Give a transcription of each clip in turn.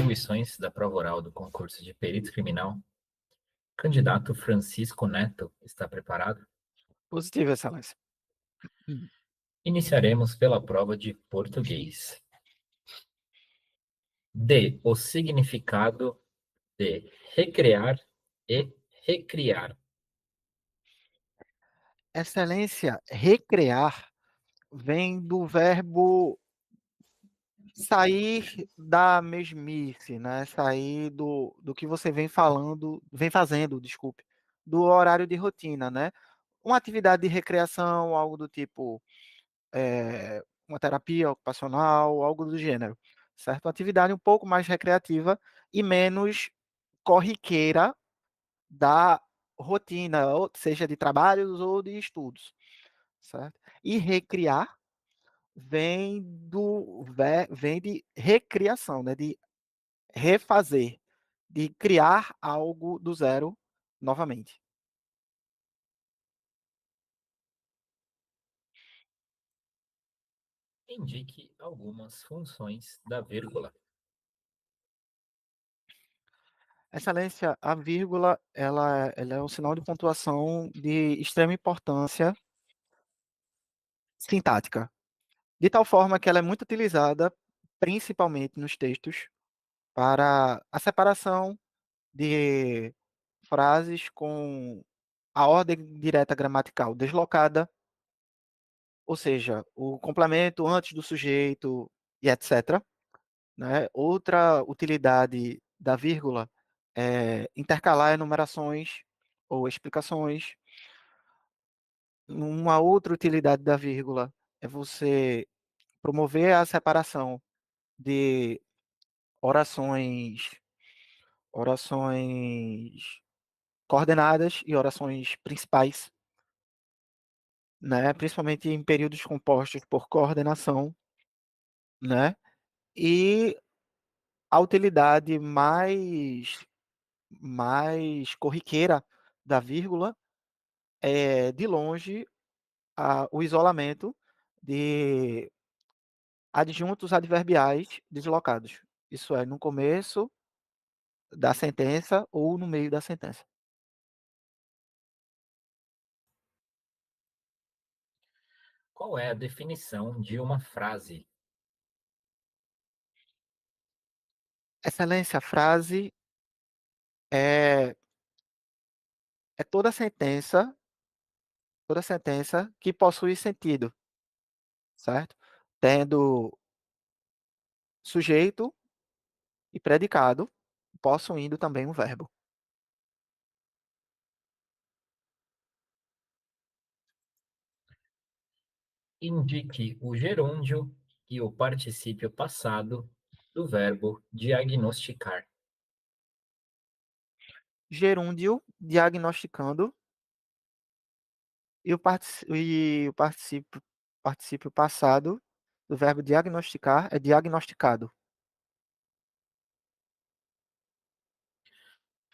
atribuições da prova oral do concurso de perito criminal, candidato Francisco Neto está preparado? Positivo, Excelência. Hum. Iniciaremos pela prova de português. D. O significado de recrear e recriar. Excelência, recrear vem do verbo sair da mesmice, né? Sair do que você vem fazendo, desculpe, do horário de rotina, né? Uma atividade de recreação, algo do tipo uma terapia ocupacional, algo do gênero, certo? Uma atividade um pouco mais recreativa e menos corriqueira da rotina, ou seja de trabalhos ou de estudos, certo? E recriar vem de recriação, né? De refazer, de criar algo do zero novamente. Indique algumas funções da vírgula. Excelência, a vírgula ela é um sinal de pontuação de extrema importância sintática, de tal forma que ela é muito utilizada, principalmente nos textos, para a separação de frases com a ordem direta gramatical deslocada, ou seja, o complemento antes do sujeito e etc. Né? Outra utilidade da vírgula é intercalar enumerações ou explicações. Uma outra utilidade da vírgula é você promover a separação de orações, orações coordenadas e orações principais, né? Principalmente em períodos compostos por coordenação, né? E a utilidade mais corriqueira da vírgula é, de longe, o isolamento de adjuntos adverbiais deslocados. Isso é, no começo da sentença ou no meio da sentença. Qual é a definição de uma frase? Excelência, a frase é, é toda sentença que possui sentido, certo? Tendo sujeito e predicado, possuindo também um verbo. Indique o gerúndio e o particípio passado do verbo diagnosticar. Gerúndio, diagnosticando, e o particípio passado do verbo diagnosticar é diagnosticado.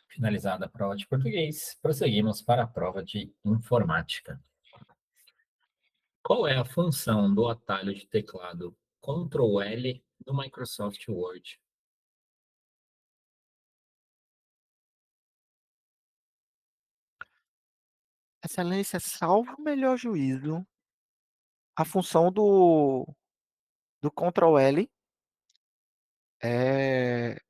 Finalizada a prova de português, prosseguimos para a prova de informática. Qual é a função do atalho de teclado Ctrl L do Microsoft Word? Excelência, salvo o melhor juízo, a função do Ctrl L é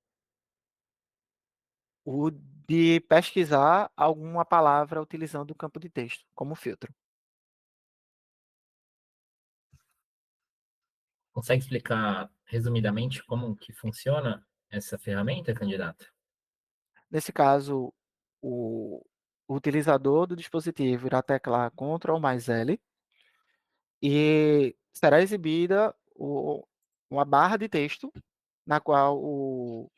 o de pesquisar alguma palavra utilizando o campo de texto como filtro. Consegue explicar resumidamente como que funciona essa ferramenta, candidato? Nesse caso, o, o utilizador do dispositivo irá teclar Ctrl mais L e será exibida uma barra de texto na qual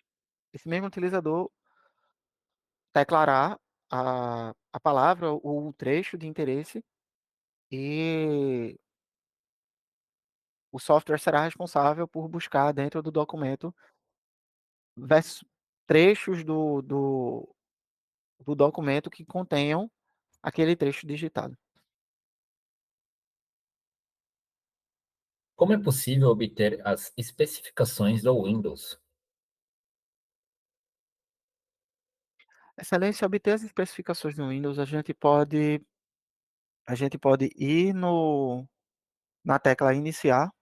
esse mesmo utilizador declarar a palavra ou o trecho de interesse e o software será responsável por buscar dentro do documento trechos do documento que contenham aquele trecho digitado. Como é possível obter as especificações do Windows? Excelência, obter as especificações do Windows, a gente pode ir no, na tecla iniciar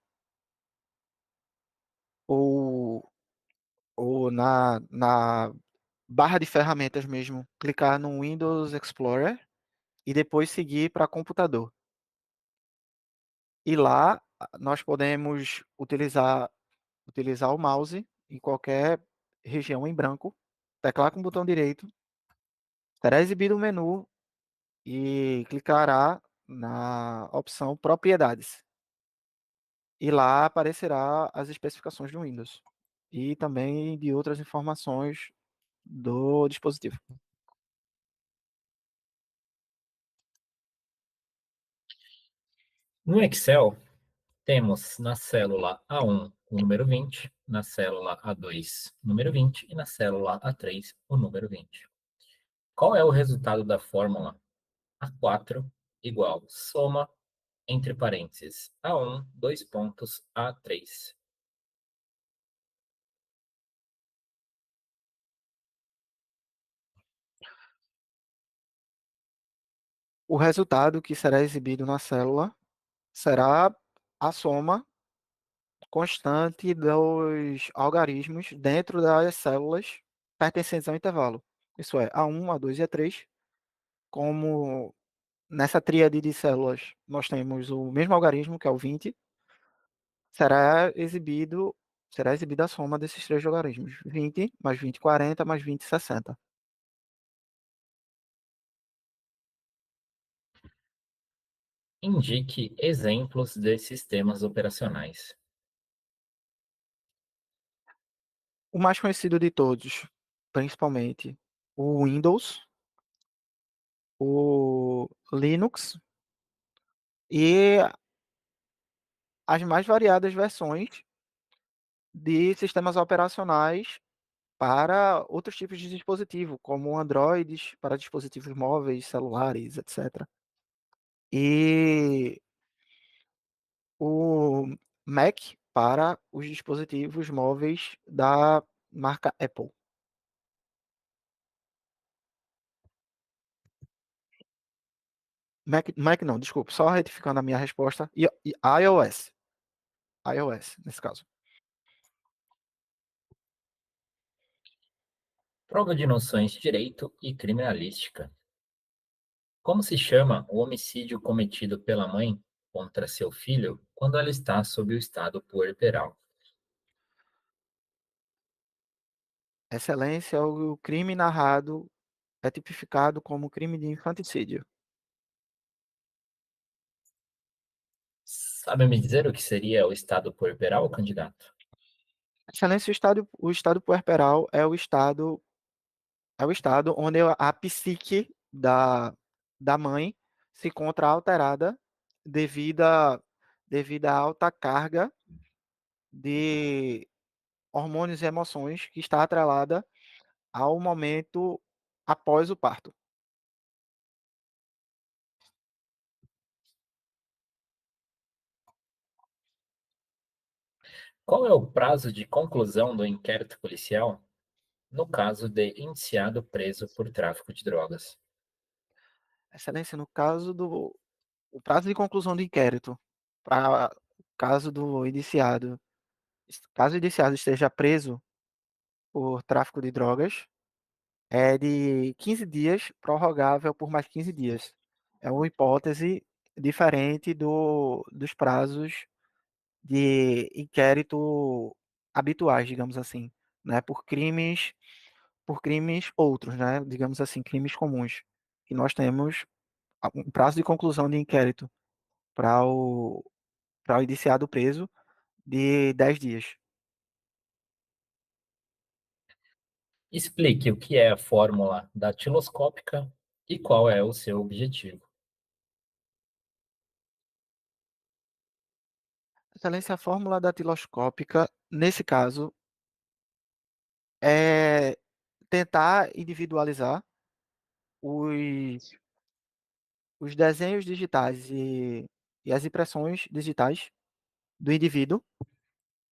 ou, ou na barra de ferramentas mesmo, clicar no Windows Explorer e depois seguir para computador. E lá nós podemos utilizar o mouse em qualquer região em branco, teclar com o botão direito, será exibido o menu e clicará na opção Propriedades. E lá aparecerá as especificações do Windows e também de outras informações do dispositivo. No Excel, temos na célula A1 o número 20, na célula A2 o número 20 e na célula A3 o número 20. Qual é o resultado da fórmula A4 igual soma entre parênteses A1, dois pontos, A3? O resultado que será exibido na célula será a soma constante dos algarismos dentro das células pertencentes ao intervalo. Isso é, A1, A2 e A3. Como nessa tríade de células nós temos o mesmo algarismo, que é o 20, será exibido, será exibida a soma desses três algarismos. 20 mais 20, 40 mais 20, 60. Indique exemplos de sistemas operacionais. O mais conhecido de todos, principalmente o Windows, o Linux e as mais variadas versões de sistemas operacionais para outros tipos de dispositivo, como Androids para dispositivos móveis, celulares, etc. E o Mac para os dispositivos móveis da marca Apple. Mac não, desculpa, só retificando a minha resposta. E iOS. iOS, nesse caso. Prova de noções de direito e criminalística. Como se chama o homicídio cometido pela mãe contra seu filho quando ela está sob o estado puerperal? Excelência, o crime narrado é tipificado como crime de infanticídio. Sabe me dizer o que seria o estado puerperal, candidato? Excelência, o estado puerperal é o estado onde a psique da mãe se encontra alterada devido devido à alta carga de hormônios e emoções que está atrelada ao momento após o parto. Qual é o prazo de conclusão do inquérito policial no caso de indiciado preso por tráfico de drogas? Excelência, no caso do o prazo de conclusão do inquérito para o caso do indiciado, caso o indiciado esteja preso por tráfico de drogas, é de 15 dias, prorrogável por mais 15 dias. É uma hipótese diferente dos prazos de inquérito habituais, digamos assim, né, por crimes outros, né, digamos assim, crimes comuns. E nós temos um prazo de conclusão de inquérito para o indiciado preso de 10 dias. Explique o que é a fórmula datiloscópica e qual é o seu objetivo. Excelência, a fórmula datiloscópica, nesse caso, é tentar individualizar os, os desenhos digitais e as impressões digitais do indivíduo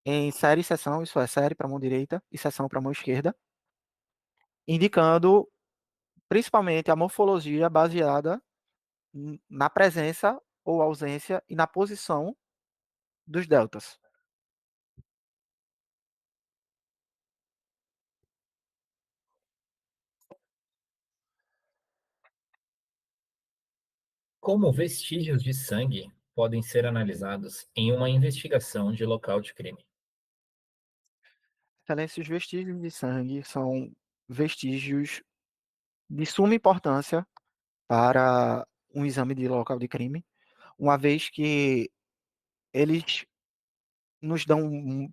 em série e seção, isso é, série para a mão direita e seção para a mão esquerda, indicando principalmente a morfologia baseada na presença ou ausência e na posição dos deltas. Como vestígios de sangue podem ser analisados em uma investigação de local de crime? Excelência, os vestígios de sangue são vestígios de suma importância para um exame de local de crime, uma vez que eles nos dão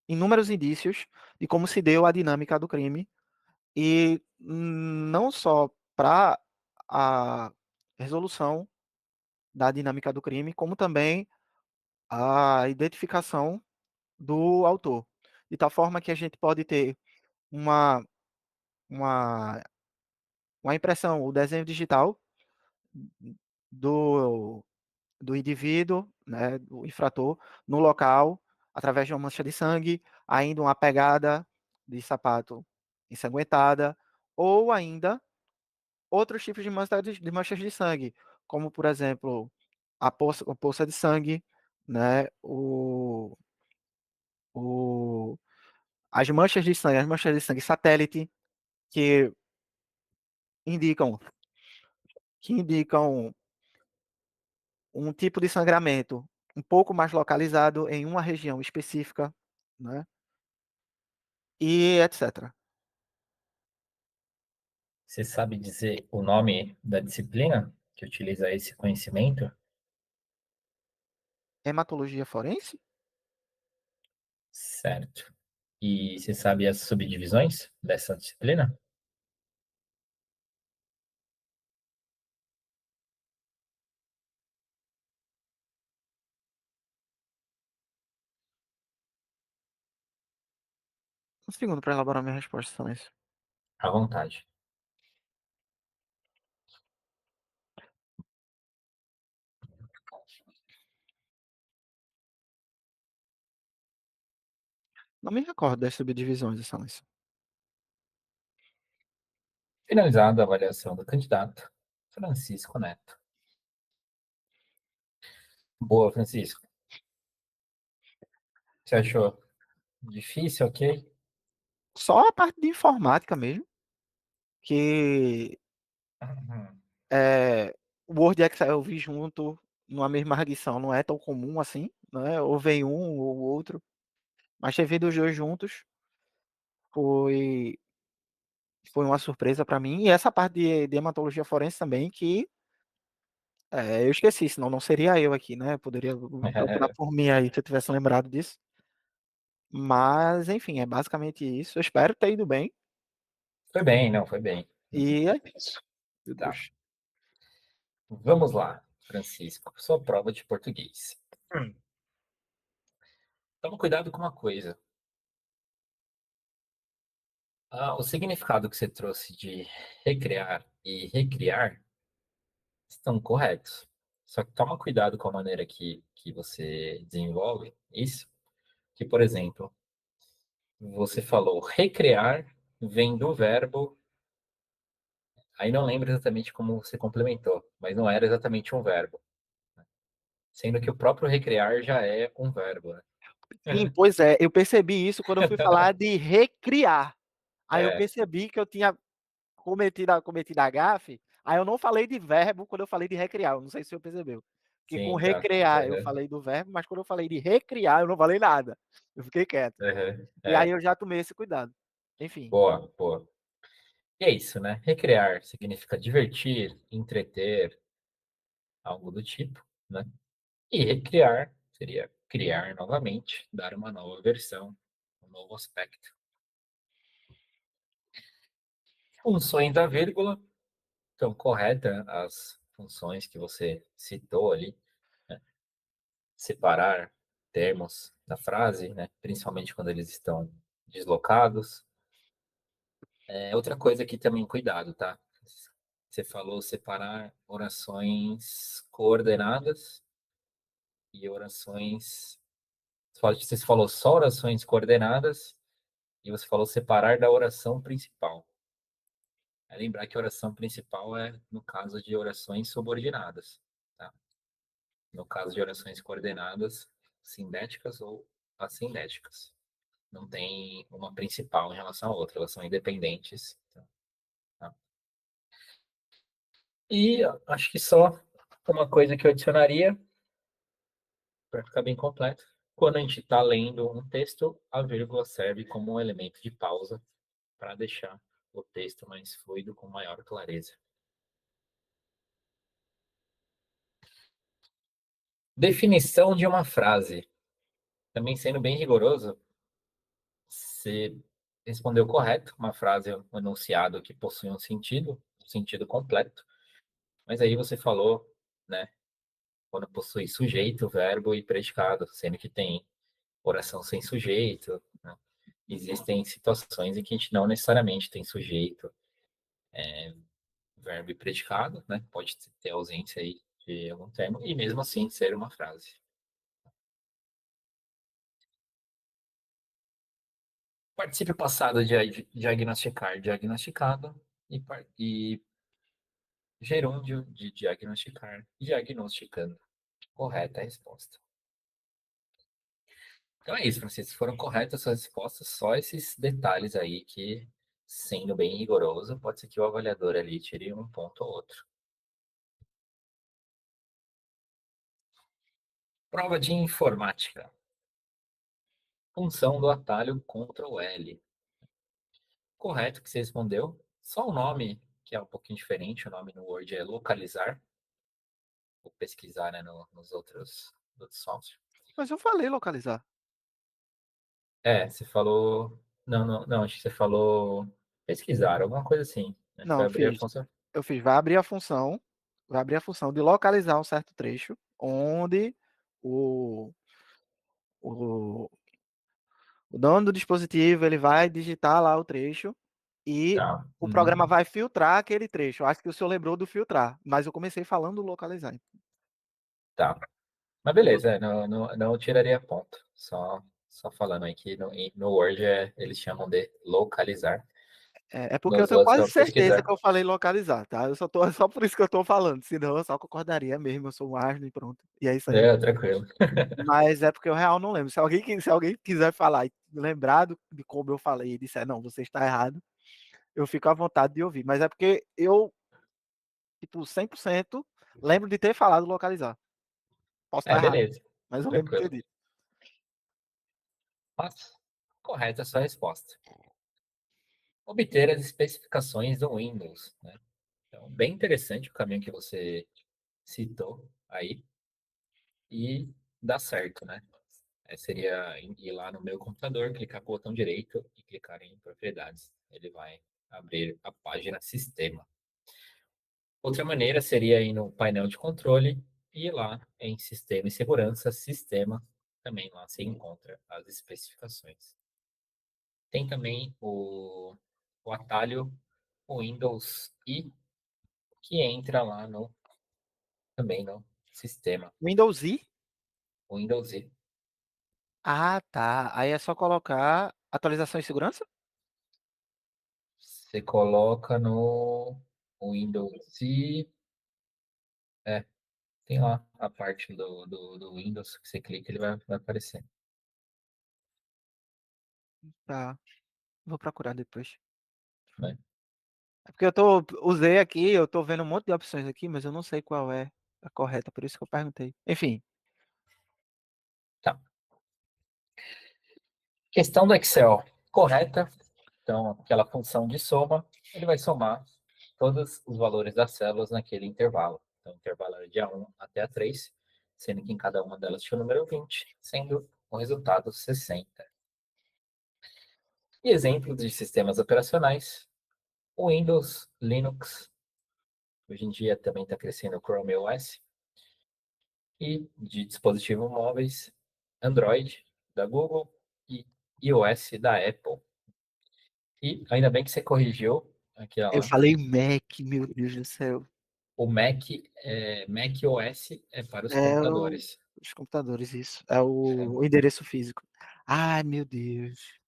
inúmeros indícios de como se deu a dinâmica do crime, e não só para a resolução da dinâmica do crime, como também a identificação do autor. De tal forma que a gente pode ter uma, uma, uma impressão, o desenho digital do, do indivíduo, né, do infrator, no local, através de uma mancha de sangue, ainda uma pegada de sapato ensanguentada, ou ainda outros tipos de manchas de sangue, como, por exemplo, a poça de sangue, né, o, as manchas de sangue satélite, que indicam, que indicam um tipo de sangramento um pouco mais localizado em uma região específica, né, e etc. Você sabe dizer o nome da disciplina que utiliza esse conhecimento? Hematologia forense? Certo. E você sabe as subdivisões dessa disciplina? Um segundo para elaborar minha resposta, excelência. À vontade. Não me recordo das subdivisões, excelência. Finalizada a avaliação do candidato, Francisco Neto. Boa, Francisco. Você achou difícil, ok? Só a parte de informática mesmo, que Uhum. é, o Word e Excel eu vi junto numa mesma arguição, não é tão comum assim, né? Ou vem um ou outro, mas ter vindo os dois juntos foi, foi uma surpresa para mim. E essa parte de hematologia forense também, que eu esqueci, senão não seria eu aqui, né? Eu poderia procurar por mim aí se eu tivesse lembrado disso. Mas, enfim, é basicamente isso. Eu espero ter ido bem. Foi bem, não, foi bem. E é isso. Meu Tá. Deus. Vamos lá, Francisco. Sua prova de português. Toma cuidado com uma coisa. O significado que você trouxe de recrear e recriar estão corretos. Só que toma cuidado com a maneira que você desenvolve isso. Que, por exemplo, você falou recriar vem do verbo. Aí não lembro exatamente como você complementou, mas não era exatamente um verbo. Sendo que o próprio recriar já é um verbo, né? Sim, pois é, eu percebi isso quando eu fui falar de recriar. Aí eu É, percebi que eu tinha cometido a gafe, aí eu não falei de verbo quando eu falei de recriar, eu não sei se você percebeu. Que com sim, tá. recrear eu Uhum, falei do verbo, mas quando eu falei de recriar eu não falei nada. Eu fiquei quieto. uhum, E aí é, eu já tomei esse cuidado. Enfim, boa, boa. E é isso, né? Recrear significa divertir, entreter, algo do tipo, né? E recriar seria criar novamente, dar uma nova versão, um novo aspecto. Funções da vírgula, então correta as funções que você citou ali, né? Separar termos da frase, né? Principalmente quando eles estão deslocados. Outra coisa aqui também, cuidado, tá? Você falou separar orações coordenadas e orações. Você falou só orações coordenadas e você falou separar da oração principal. É lembrar que a oração principal é no caso de orações subordinadas, tá? No caso de orações coordenadas, sindéticas ou assindéticas. Não tem uma principal em relação à outra, elas são independentes. Tá? E acho que só uma coisa que eu adicionaria, para ficar bem completo, quando a gente está lendo um texto, a vírgula serve como um elemento de pausa para deixar o texto mais fluido, com maior clareza. Definição de uma frase. Também sendo bem rigoroso, você respondeu correto, uma frase é um enunciado que possui um sentido completo, mas aí você falou, né, quando possui sujeito, verbo e predicado, sendo que tem oração sem sujeito, né? Existem situações em que a gente não necessariamente tem sujeito, verbo e predicado, né? Pode ter ausência aí de algum termo, e mesmo assim ser uma frase. Participe passado de diagnosticar, diagnosticado, e gerúndio de diagnosticar, diagnosticando. Correta a resposta. Então é isso, Francisco. Foram corretas suas respostas, só esses detalhes aí que, sendo bem rigoroso, pode ser que o avaliador ali tire um ponto ou outro. Prova de informática. Função do atalho Ctrl L. Correto que você respondeu. Só o nome, que é um pouquinho diferente, o nome no Word é localizar, ou pesquisar, né, nos outros softwares. Mas eu falei localizar. É, você falou. Não, não, não, acho que você falou pesquisar, alguma coisa assim, né? Não, Vai eu abrir a fiz. função. Eu fiz, vai abrir a função de localizar um certo trecho onde o, o, o dono do dispositivo ele vai digitar lá o trecho e Tá. o programa Uhum. vai filtrar aquele trecho. Eu acho que o senhor lembrou do filtrar, mas eu comecei falando localizar. Tá. Mas beleza, não, não, não tiraria ponto. Só falando aí que no Word eles chamam de localizar. É porque eu Nos tenho outros quase é certeza pesquisar. que eu falei localizar, tá? É só por isso que eu tô falando, senão eu só concordaria mesmo, eu sou um asno e pronto. E é isso aí. É, tranquilo. Mas é porque eu real não lembro. Se alguém quiser falar e lembrar de como eu falei e disser, não, você está errado, eu fico à vontade de ouvir. Mas é porque eu, tipo, 100% lembro de ter falado localizar. Posso estar É, errado, beleza. mas eu lembro de ter Tranquilo. dito. Mas, correta a sua resposta. Obter as especificações do Windows, né? Então, bem interessante o caminho que você citou aí e dá certo, né? Seria ir lá no meu computador, clicar com o botão direito e clicar em propriedades. Ele vai abrir a página sistema. Outra maneira seria ir no painel de controle e ir lá em sistema e segurança, sistema, também lá se encontra as especificações. Tem também o atalho Windows I, que entra lá também no sistema Windows I? Windows I. Ah, tá. Aí é só colocar atualização e segurança? Você coloca no Windows I, é, tem lá a parte do Windows que você clica, ele vai aparecer, Tá. Vou procurar depois. né? É porque usei aqui, eu tô vendo um monte de opções aqui, mas eu não sei qual é a correta, por isso que eu perguntei. Enfim, Tá. Questão do Excel, correta. Então, aquela função de soma, ele vai somar todos os valores das células naquele intervalo. Então, o intervalo era de A1 até A3, sendo que em cada uma delas tinha o número 20, sendo o resultado 60. E exemplos de sistemas operacionais, o Windows, Linux, hoje em dia também está crescendo o Chrome OS, e de dispositivos móveis, Android da Google e iOS da Apple. E ainda bem que você corrigiu aqui, eu ó, falei Mac, meu Deus do céu. o Mac OS é para os É computadores. os computadores, isso. É É. o endereço físico. Ai, meu Deus.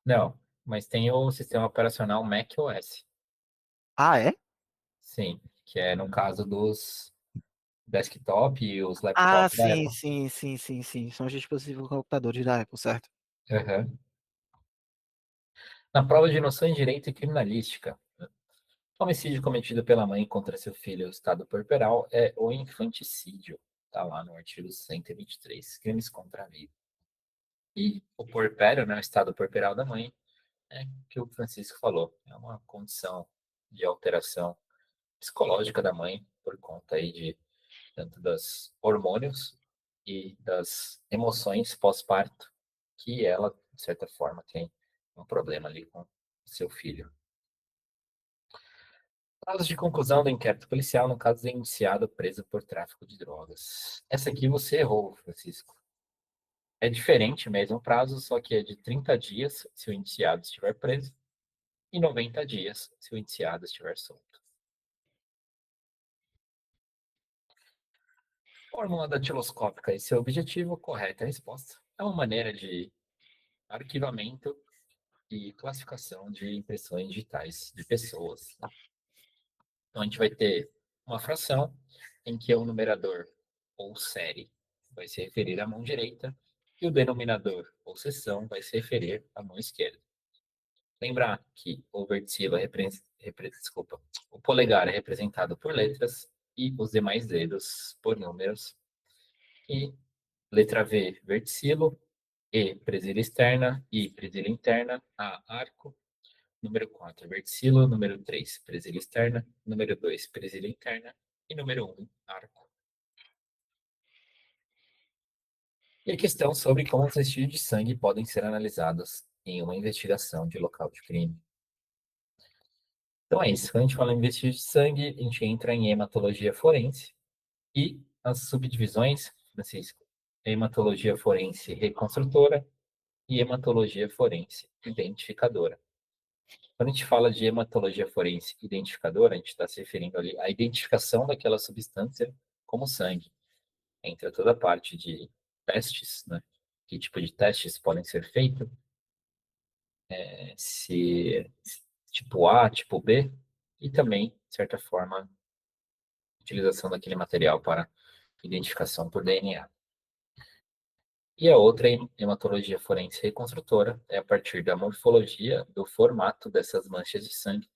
Não, mas tem o sistema operacional Mac OS. Ah, é? Sim, que é no caso dos desktop e os Ah, laptops da sim, Apple. sim, sim, sim, sim. São os dispositivos computadores da Apple, certo? Aham. Na prova de noções de direito e criminalística, homicídio cometido pela mãe contra seu filho em estado puerperal é o infanticídio. Está lá no artigo 123, crimes contra a vida. E o puerpério, né, o estado puerperal da mãe, é o que o Francisco falou. É uma condição de alteração psicológica da mãe por conta aí de tanto dos hormônios e das emoções pós-parto que ela, de certa forma, tem um problema ali com seu filho. Casos de conclusão do inquérito policial no caso de indiciado preso por tráfico de drogas. Essa aqui você errou, Francisco. É diferente mesmo o prazo, só que é de 30 dias se o indiciado estiver preso e 90 dias se o indiciado estiver solto. Fórmula datiloscópica e seu objetivo, correta resposta. É uma maneira de arquivamento e classificação de impressões digitais de pessoas. Então, a gente vai ter uma fração em que o numerador ou série vai se referir à mão direita e o denominador ou seção vai se referir à mão esquerda. Lembrar que o verticilo desculpa, o polegar é representado por letras e os demais dedos por números. E letra V, verticilo, E, presilha externa, I, presilha interna, A, arco, número 4, verticilo, número 3, presilha externa, número 2, presilha interna e número 1, arco. E a questão sobre como os vestígios de sangue podem ser analisados em uma investigação de local de crime. Então é isso. Quando a gente fala em vestígios de sangue, a gente entra em hematologia forense e as subdivisões, Francisco, hematologia forense reconstrutora e hematologia forense identificadora. Quando a gente fala de hematologia forense identificadora, a gente está se referindo ali à identificação daquela substância como sangue. Entra toda a parte de testes, né? Que tipo de testes podem ser feitos, se tipo A, tipo B, e também, de certa forma, utilização daquele material para identificação por DNA. E a outra hematologia forense reconstrutora é a partir da morfologia, do formato dessas manchas de sangue,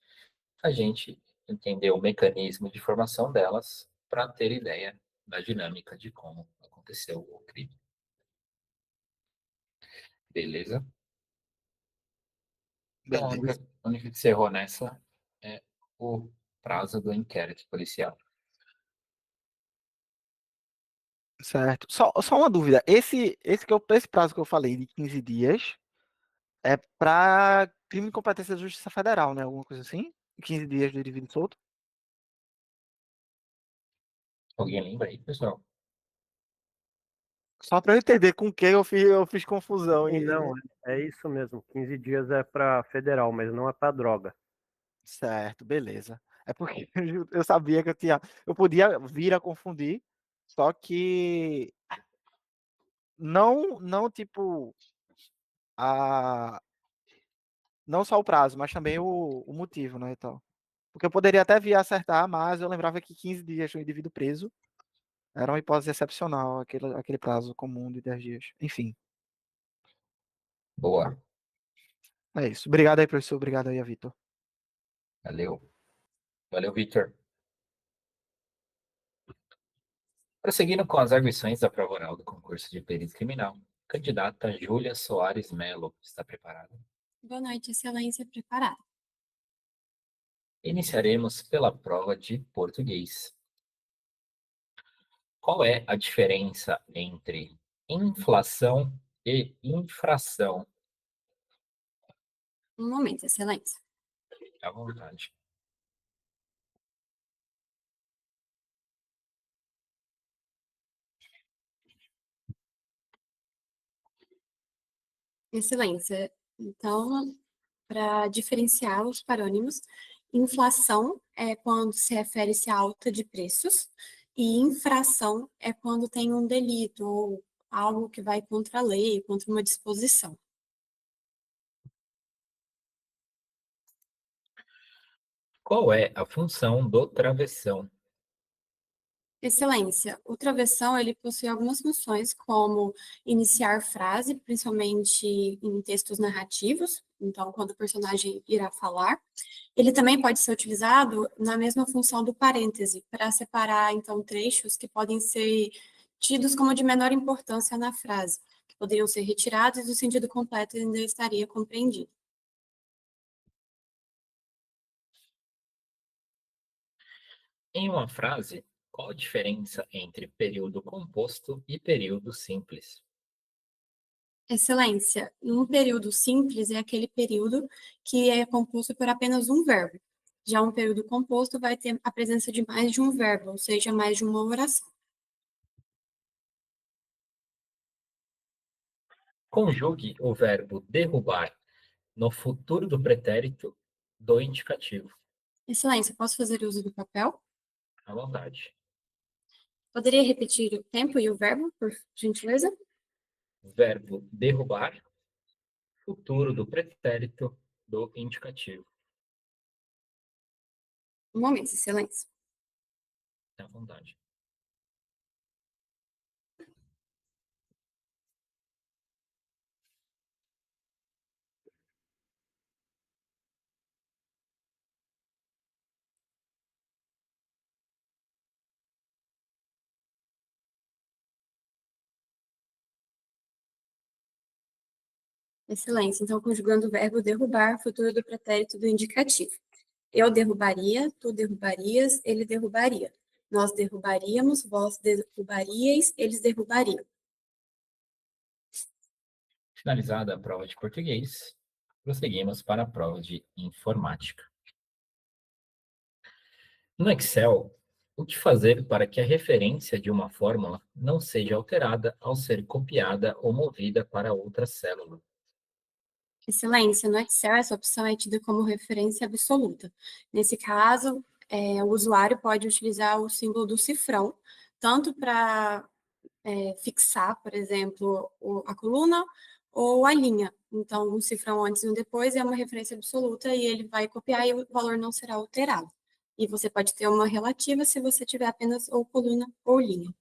a gente entender o mecanismo de formação delas para ter ideia da dinâmica de como aconteceu o crime. Beleza? Então, Beleza. a única que se errou nessa é o prazo do inquérito policial. Certo. Só uma dúvida. Esse prazo que eu falei de 15 dias é para crime de competência da Justiça Federal, né? Alguma coisa assim? 15 dias do indivíduo solto? Alguém lembra aí, pessoal? Só para eu entender com quem eu fiz confusão. Sim, não, é isso mesmo. 15 dias é para federal, mas não é para droga. Certo, beleza. É porque eu sabia que eu podia vir a confundir, só que não tipo a não só o prazo, mas também o motivo, né, e tal. Porque eu poderia até vir a acertar, mas eu lembrava que 15 dias de um indivíduo preso era uma hipótese excepcional, aquele prazo comum de 10 dias. Enfim, Boa, é isso. Obrigado aí, professor. Obrigado aí, Vitor. valeu. Valeu, Victor. Prosseguindo com as arguições da prova oral do concurso de perícia criminal, candidata Júlia Soares Melo está preparada. Boa noite, excelência preparada. Iniciaremos pela prova de português. Qual é a diferença entre inflação e infração? Um momento, excelência. À vontade. Excelência, então, para diferenciar os parâmetros, inflação é quando se refere-se à alta de preços e infração é quando tem um delito ou algo que vai contra a lei, contra uma disposição. Qual é a função do travessão? Excelência. O travessão, ele possui algumas funções, como iniciar frase, principalmente em textos narrativos, então, quando o personagem irá falar. Ele também pode ser utilizado na mesma função do parêntese, para separar, então, trechos que podem ser tidos como de menor importância na frase, que poderiam ser retirados e o sentido completo ainda estaria compreendido. Em uma frase, qual a diferença entre período composto e período simples? Excelência. Um período simples é aquele período que é composto por apenas um verbo. Já um período composto vai ter a presença de mais de um verbo, ou seja, mais de uma oração. Conjugue o verbo derrubar no futuro do pretérito do indicativo. Excelência, posso fazer uso do papel? À vontade. Poderia repetir o tempo e o verbo, por gentileza? Verbo derrubar, futuro do pretérito do indicativo. Um momento, excelência. À vontade. Excelência. Então, conjugando o verbo derrubar, futuro do pretérito do indicativo. Eu derrubaria, tu derrubarias, ele derrubaria. Nós derrubaríamos, vós derrubaríeis, eles derrubariam. Finalizada a prova de português, prosseguimos para a prova de informática. No Excel, o que fazer para que a referência de uma fórmula não seja alterada ao ser copiada ou movida para outra célula? Excelência, no Excel, essa opção é tida como referência absoluta. Nesse caso, o usuário pode utilizar o símbolo do cifrão, tanto para fixar, por exemplo, a coluna ou a linha. Então, um cifrão antes e um depois é uma referência absoluta e ele vai copiar e o valor não será alterado. E você pode ter uma relativa se você tiver apenas ou coluna ou linha.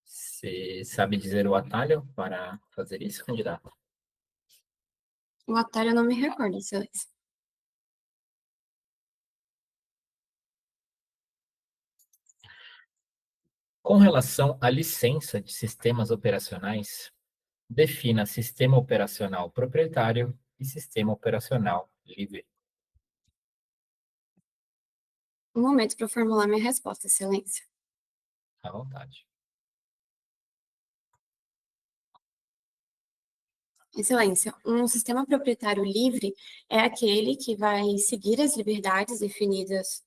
Você sabe dizer o atalho para fazer isso, candidato? O atalho eu não me recordo, excelência. Com relação à licença de sistemas operacionais, defina sistema operacional proprietário e sistema operacional livre. Um momento para eu formular minha resposta, excelência. À vontade. Excelência, um sistema proprietário livre é aquele que vai seguir as liberdades definidas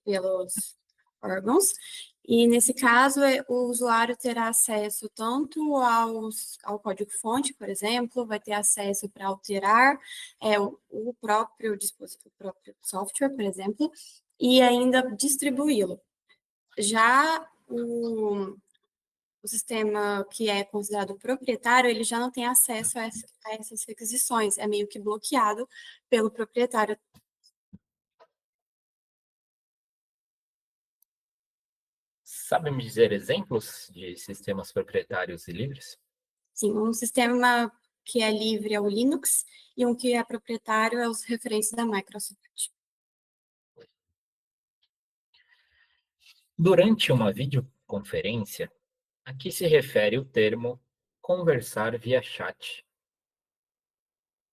pelos órgãos, e nesse caso o usuário terá acesso tanto ao código-fonte, por exemplo, vai ter acesso para alterar o próprio dispositivo, o próprio software, por exemplo, e ainda distribuí-lo. Já o sistema que é considerado proprietário, ele já não tem acesso a essas requisições, é meio que bloqueado pelo proprietário. Sabe me dizer exemplos de sistemas proprietários e livres? Sim, um sistema que é livre é o Linux e um que é proprietário é os referentes da Microsoft. Durante uma videoconferência, a que se refere o termo conversar via chat?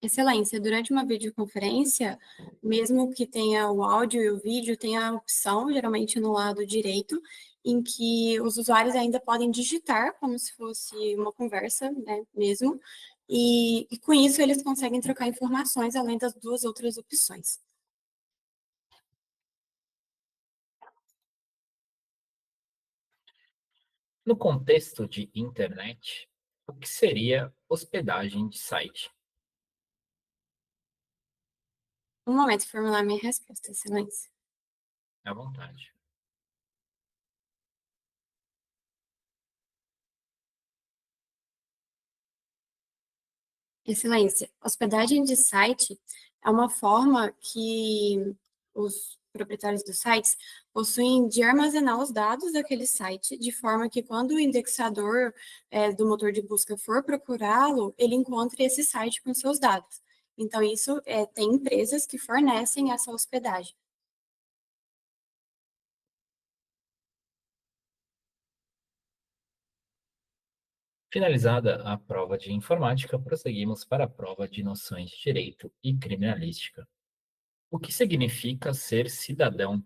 Excelência, durante uma videoconferência, mesmo que tenha o áudio e o vídeo, tem a opção, geralmente no lado direito, em que os usuários ainda podem digitar como se fosse uma conversa, né, mesmo, e com isso eles conseguem trocar informações além das duas outras opções. No contexto de internet, o que seria hospedagem de site? Um momento para formular minha resposta, excelência. À vontade. Excelência, hospedagem de site é uma forma que os proprietários dos sites possuem de armazenar os dados daquele site, de forma que quando o indexador do motor de busca for procurá-lo, ele encontre esse site com seus dados. Então, isso tem empresas que fornecem essa hospedagem. Finalizada a prova de informática, prosseguimos para a prova de noções de direito e criminalística. O que significa ser cidadão?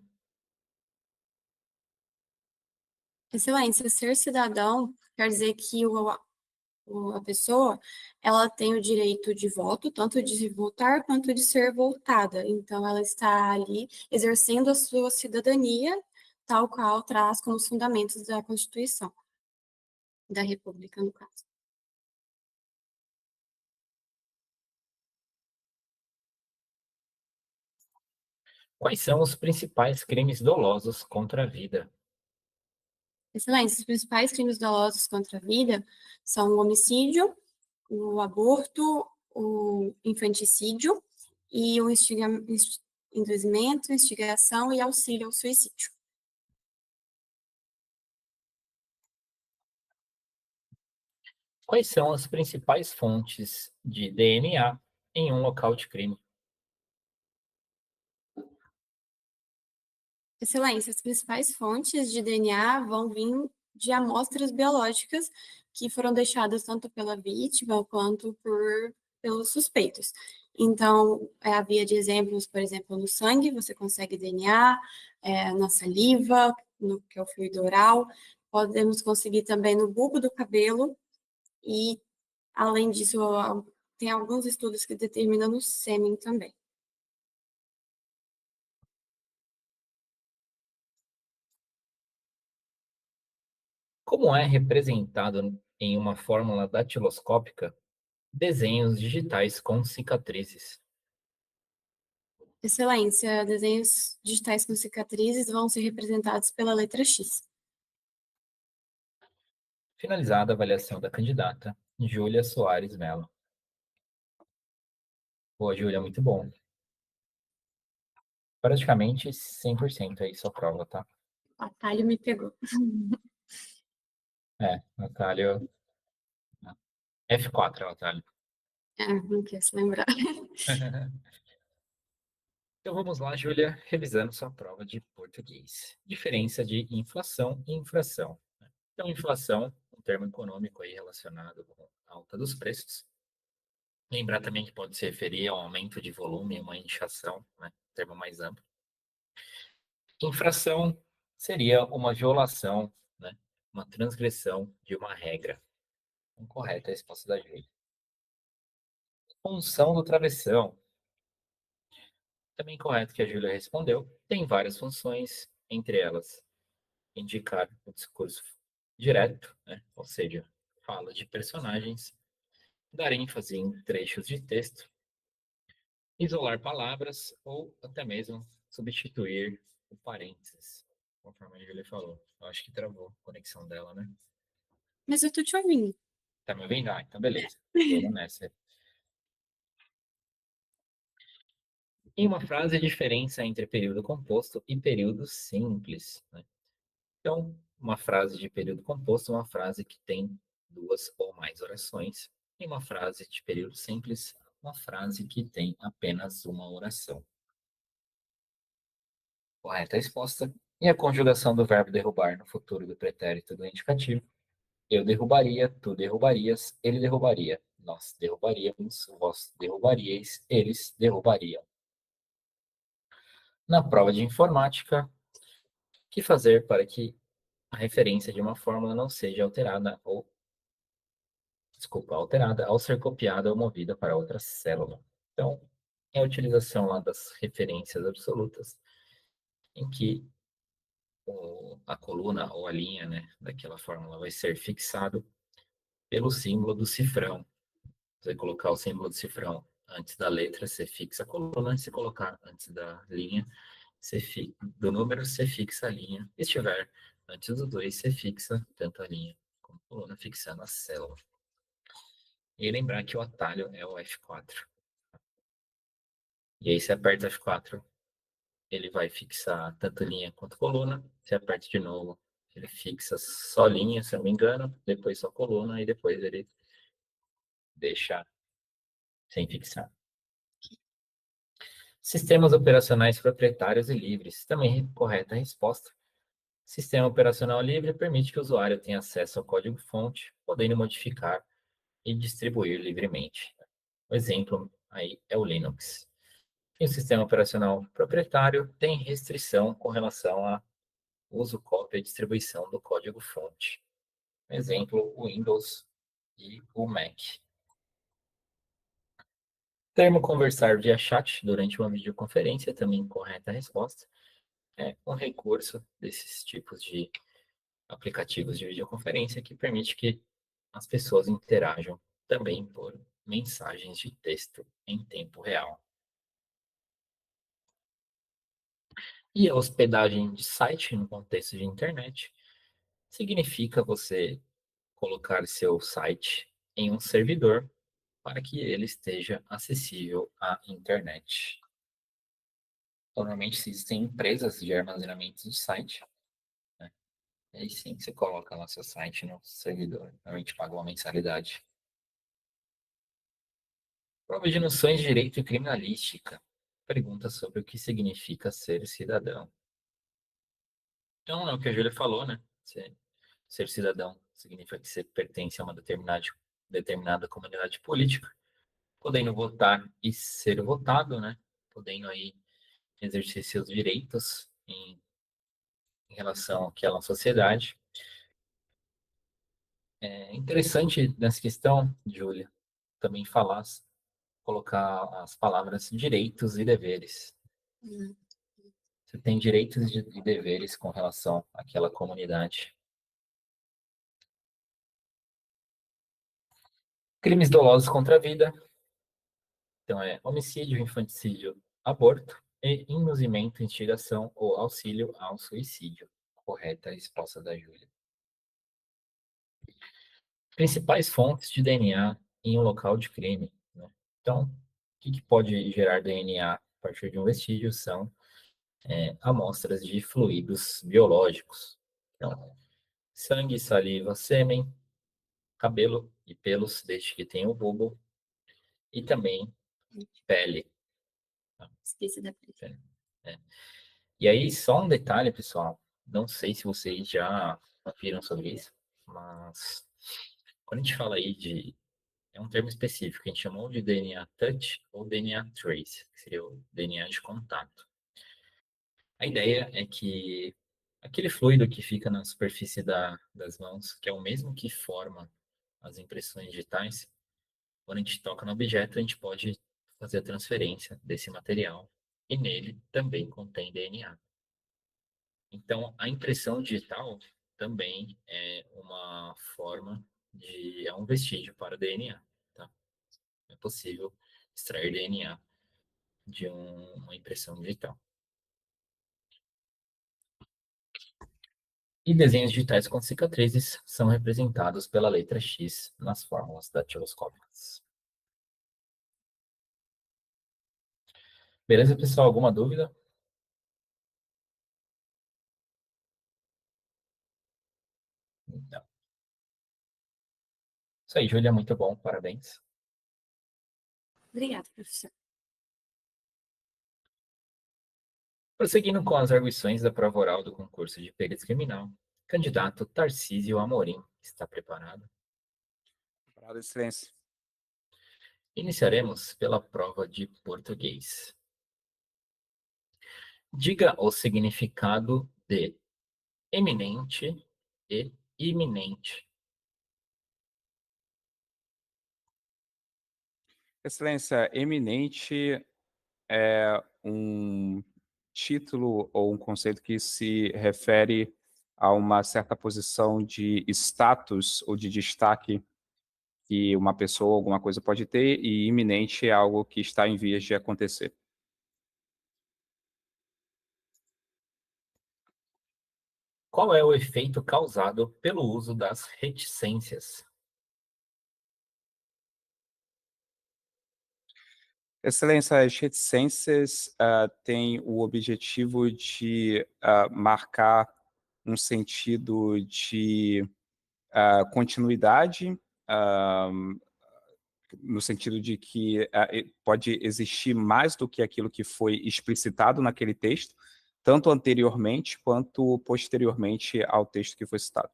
Excelência, ser cidadão quer dizer que a pessoa, ela tem o direito de voto, tanto de votar quanto de ser votada. Então, ela está ali exercendo a sua cidadania, tal qual traz como os fundamentos da Constituição da República, no caso. Quais são os principais crimes dolosos contra a vida? Excelência, os principais crimes dolosos contra a vida são o homicídio, o aborto, o infanticídio e o induzimento, instigação e auxílio ao suicídio. Quais são as principais fontes de DNA em um local de crime? Excelência, as principais fontes de DNA vão vir de amostras biológicas que foram deixadas tanto pela vítima quanto pelos suspeitos. Então, a via de exemplos, por exemplo, no sangue, você consegue DNA, na saliva, no que é o fluido oral, podemos conseguir também no bulbo do cabelo, e, além disso, tem alguns estudos que determinam no sêmen também. Como é representado em uma fórmula datiloscópica desenhos digitais com cicatrizes? Excelência, desenhos digitais com cicatrizes vão ser representados pela letra X. Finalizada a avaliação da candidata, Júlia Soares Mello. Pô, Júlia, muito bom. Praticamente 100% aí sua prova, tá? O atalho me pegou. atalho. F4 é o atalho. Não quer se lembrar. Então vamos lá, Júlia, revisando sua prova de português. Diferença de inflação e infração. Então, inflação, um termo econômico aí relacionado com a alta dos preços. Lembrar também que pode se referir ao aumento de volume, uma inchação, né? Termo mais amplo. Infração seria uma violação, né? Uma transgressão de uma regra. Correta a resposta da Júlia. Função do travessão. Também correto que a Júlia respondeu. Tem várias funções, entre elas indicar o discurso direto, né? Ou seja, fala de personagens, dar ênfase em trechos de texto, isolar palavras ou até mesmo substituir o parênteses, conforme a Julia falou. Eu acho que travou a conexão dela, né? Mas eu tô te ouvindo. Tá me ouvindo? Ah, então beleza. Vamos nessa. Em uma frase, a diferença entre período composto e período simples, né? Então, uma frase de período composto é uma frase que tem duas ou mais orações. E uma frase de período simples, uma frase que tem apenas uma oração. Correta a resposta. E a conjugação do verbo derrubar no futuro do pretérito do indicativo. Eu derrubaria, tu derrubarias, ele derrubaria, nós derrubaríamos, vós derrubaríeis, eles derrubariam. Na prova de informática, o que fazer para que a referência de uma fórmula não seja alterada ao ser copiada ou movida para outra célula. Então, é a utilização lá das referências absolutas, em que a coluna ou a linha, né, daquela fórmula vai ser fixado pelo símbolo do cifrão. Você colocar o símbolo do cifrão antes da letra, você fixa a coluna. Se colocar antes da linha, do número, você fixa a linha. Se estiver antes do 2, você fixa tanto a linha como a coluna, fixando a célula. E lembrar que o atalho é o F4. E aí, se aperta F4, ele vai fixar tanto linha quanto coluna. Se aperta de novo, ele fixa só linha, se eu não me engano, depois só coluna, e depois ele deixa sem fixar. Sistemas operacionais proprietários e livres. Também correta a resposta. Sistema operacional livre permite que o usuário tenha acesso ao código-fonte, podendo modificar e distribuir livremente. O exemplo aí é o Linux. E o sistema operacional proprietário tem restrição com relação a uso, cópia e distribuição do código-fonte. Exemplo, o Windows e o Mac. Termo conversar via chat durante uma videoconferência, também correta a resposta. É um recurso desses tipos de aplicativos de videoconferência que permite que as pessoas interajam também por mensagens de texto em tempo real. E a hospedagem de site no contexto de internet significa você colocar seu site em um servidor para que ele esteja acessível à internet. Normalmente existem empresas de armazenamento de site, né? E aí sim você coloca lá seu site no servidor. Normalmente paga uma mensalidade. Prova de noções de direito e criminalística. Pergunta sobre o que significa ser cidadão. Então, é o que a Júlia falou, né? Ser cidadão significa que você pertence a uma determinada comunidade política, podendo votar e ser votado, né? Podendo aí exercer seus direitos em relação àquela sociedade. É interessante nessa questão, Júlia, também colocar as palavras direitos e deveres. Hum. Você tem direitos e deveres com relação àquela comunidade. Crimes dolosos contra a vida. Então, é homicídio, infanticídio, aborto e induzimento, instigação ou auxílio ao suicídio. Correta a resposta da Júlia. Principais fontes de DNA em um local de crime, né? Então, o que pode gerar DNA a partir de um vestígio são amostras de fluidos biológicos. Então, sangue, saliva, sêmen, cabelo e pelos, desde que tenha o bulbo, e também pele. Esqueci da pele. É. E aí, só um detalhe, pessoal, não sei se vocês já viram sobre isso, mas quando a gente fala aí é um termo específico, a gente chamou de DNA touch ou DNA trace, que seria o DNA de contato. A ideia é que aquele fluido que fica na superfície das mãos, que é o mesmo que forma as impressões digitais, quando a gente toca no objeto, a gente pode fazer a transferência desse material e nele também contém DNA. Então, a impressão digital também é uma forma é um vestígio para DNA, tá? É possível extrair DNA de uma impressão digital. E desenhos digitais com cicatrizes são representados pela letra X nas fórmulas datiloscópicas. Beleza, pessoal? Alguma dúvida? Não. Isso aí, Júlia, muito bom, parabéns. Obrigada, professor. Prosseguindo com as arguições da prova oral do concurso de perícia criminal, candidato Tarcísio Amorim está preparado? Preparado, excelência. Iniciaremos pela prova de português. Diga o significado de eminente e iminente. Excelência, eminente é um título ou um conceito que se refere a uma certa posição de status ou de destaque que uma pessoa ou alguma coisa pode ter, e iminente é algo que está em vias de acontecer. Qual é o efeito causado pelo uso das reticências? Excelência, as reticências têm o objetivo de marcar um sentido de continuidade, no sentido de que pode existir mais do que aquilo que foi explicitado naquele texto, tanto anteriormente quanto posteriormente ao texto que foi citado.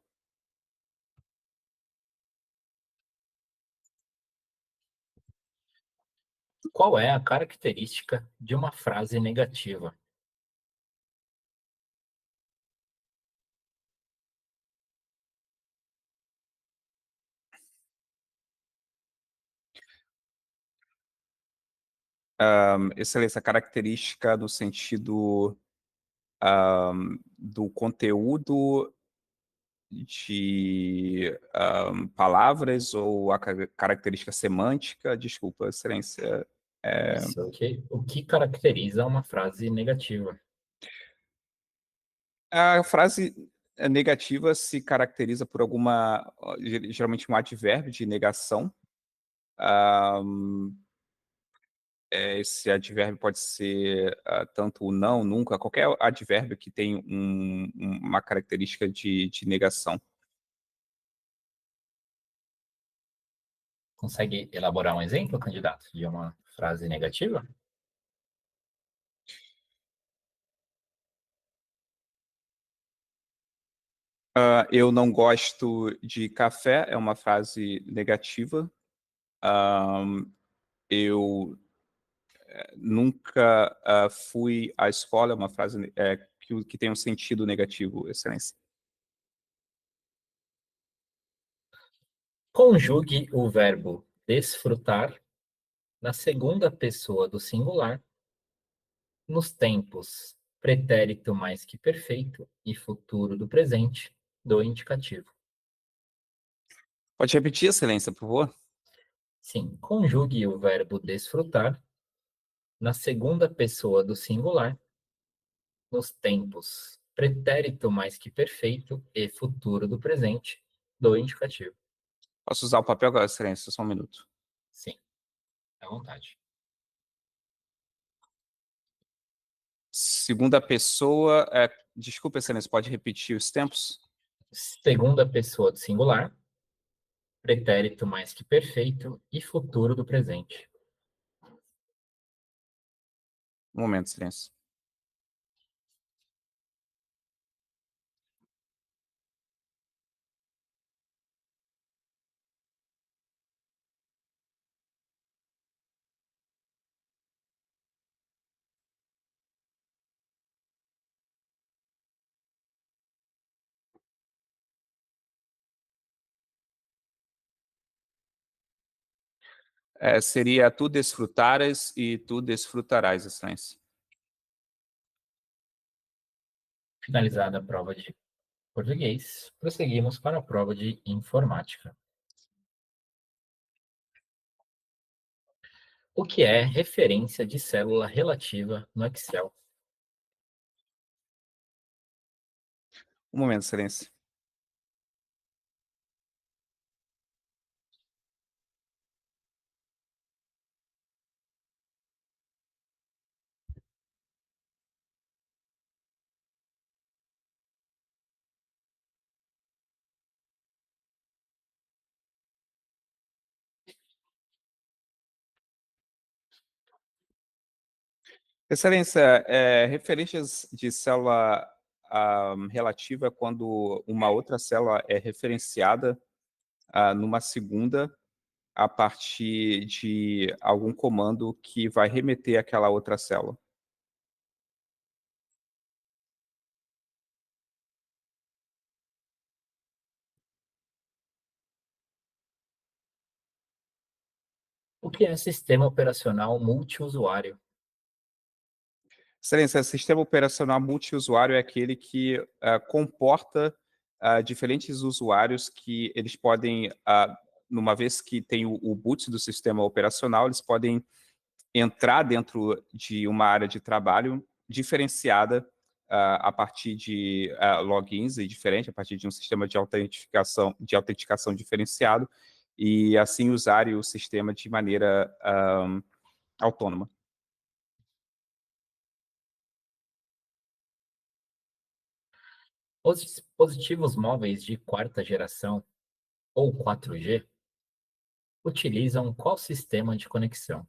Qual é a característica de uma frase negativa? Excelência, característica no sentido do conteúdo de palavras ou a característica semântica? Desculpa, Excelência. Isso, o que caracteriza uma frase negativa? A frase negativa se caracteriza por geralmente um advérbio de negação. Esse advérbio pode ser tanto o não, nunca, qualquer advérbio que tem uma característica de negação. Consegue elaborar um exemplo, candidato, de uma frase negativa? Eu não gosto de café, é uma frase negativa. Eu nunca fui à escola, é uma frase que tem um sentido negativo, Excelência. Conjugue o verbo desfrutar na segunda pessoa do singular, nos tempos pretérito mais que perfeito e futuro do presente do indicativo. Pode repetir, Excelência, por favor? Sim, conjugue o verbo desfrutar na segunda pessoa do singular, nos tempos pretérito mais que perfeito e futuro do presente do indicativo. Posso usar o papel, Excelência? Só um minuto. Sim, à vontade. Segunda pessoa. Desculpa, Excelência, pode repetir os tempos? Segunda pessoa do singular, pretérito mais que perfeito e futuro do presente. Um momento, Excelência. Seria tu desfrutaras e tu desfrutarás, Excelência. Finalizada a prova de português, prosseguimos para a prova de informática. O que é referência de célula relativa no Excel? Um momento, Excelência. Excelência, referências de célula relativa é quando uma outra célula é referenciada numa segunda a partir de algum comando que vai remeter àquela outra célula. O que é sistema operacional multiusuário? Excelência, sistema operacional multiusuário é aquele que comporta diferentes usuários que eles podem, numa vez que tem o boot do sistema operacional, eles podem entrar dentro de uma área de trabalho diferenciada a partir de logins e diferente, a partir de um sistema de autenticação diferenciado, e assim usarem o sistema de maneira autônoma. Os dispositivos móveis de quarta geração, ou 4G, utilizam qual sistema de conexão?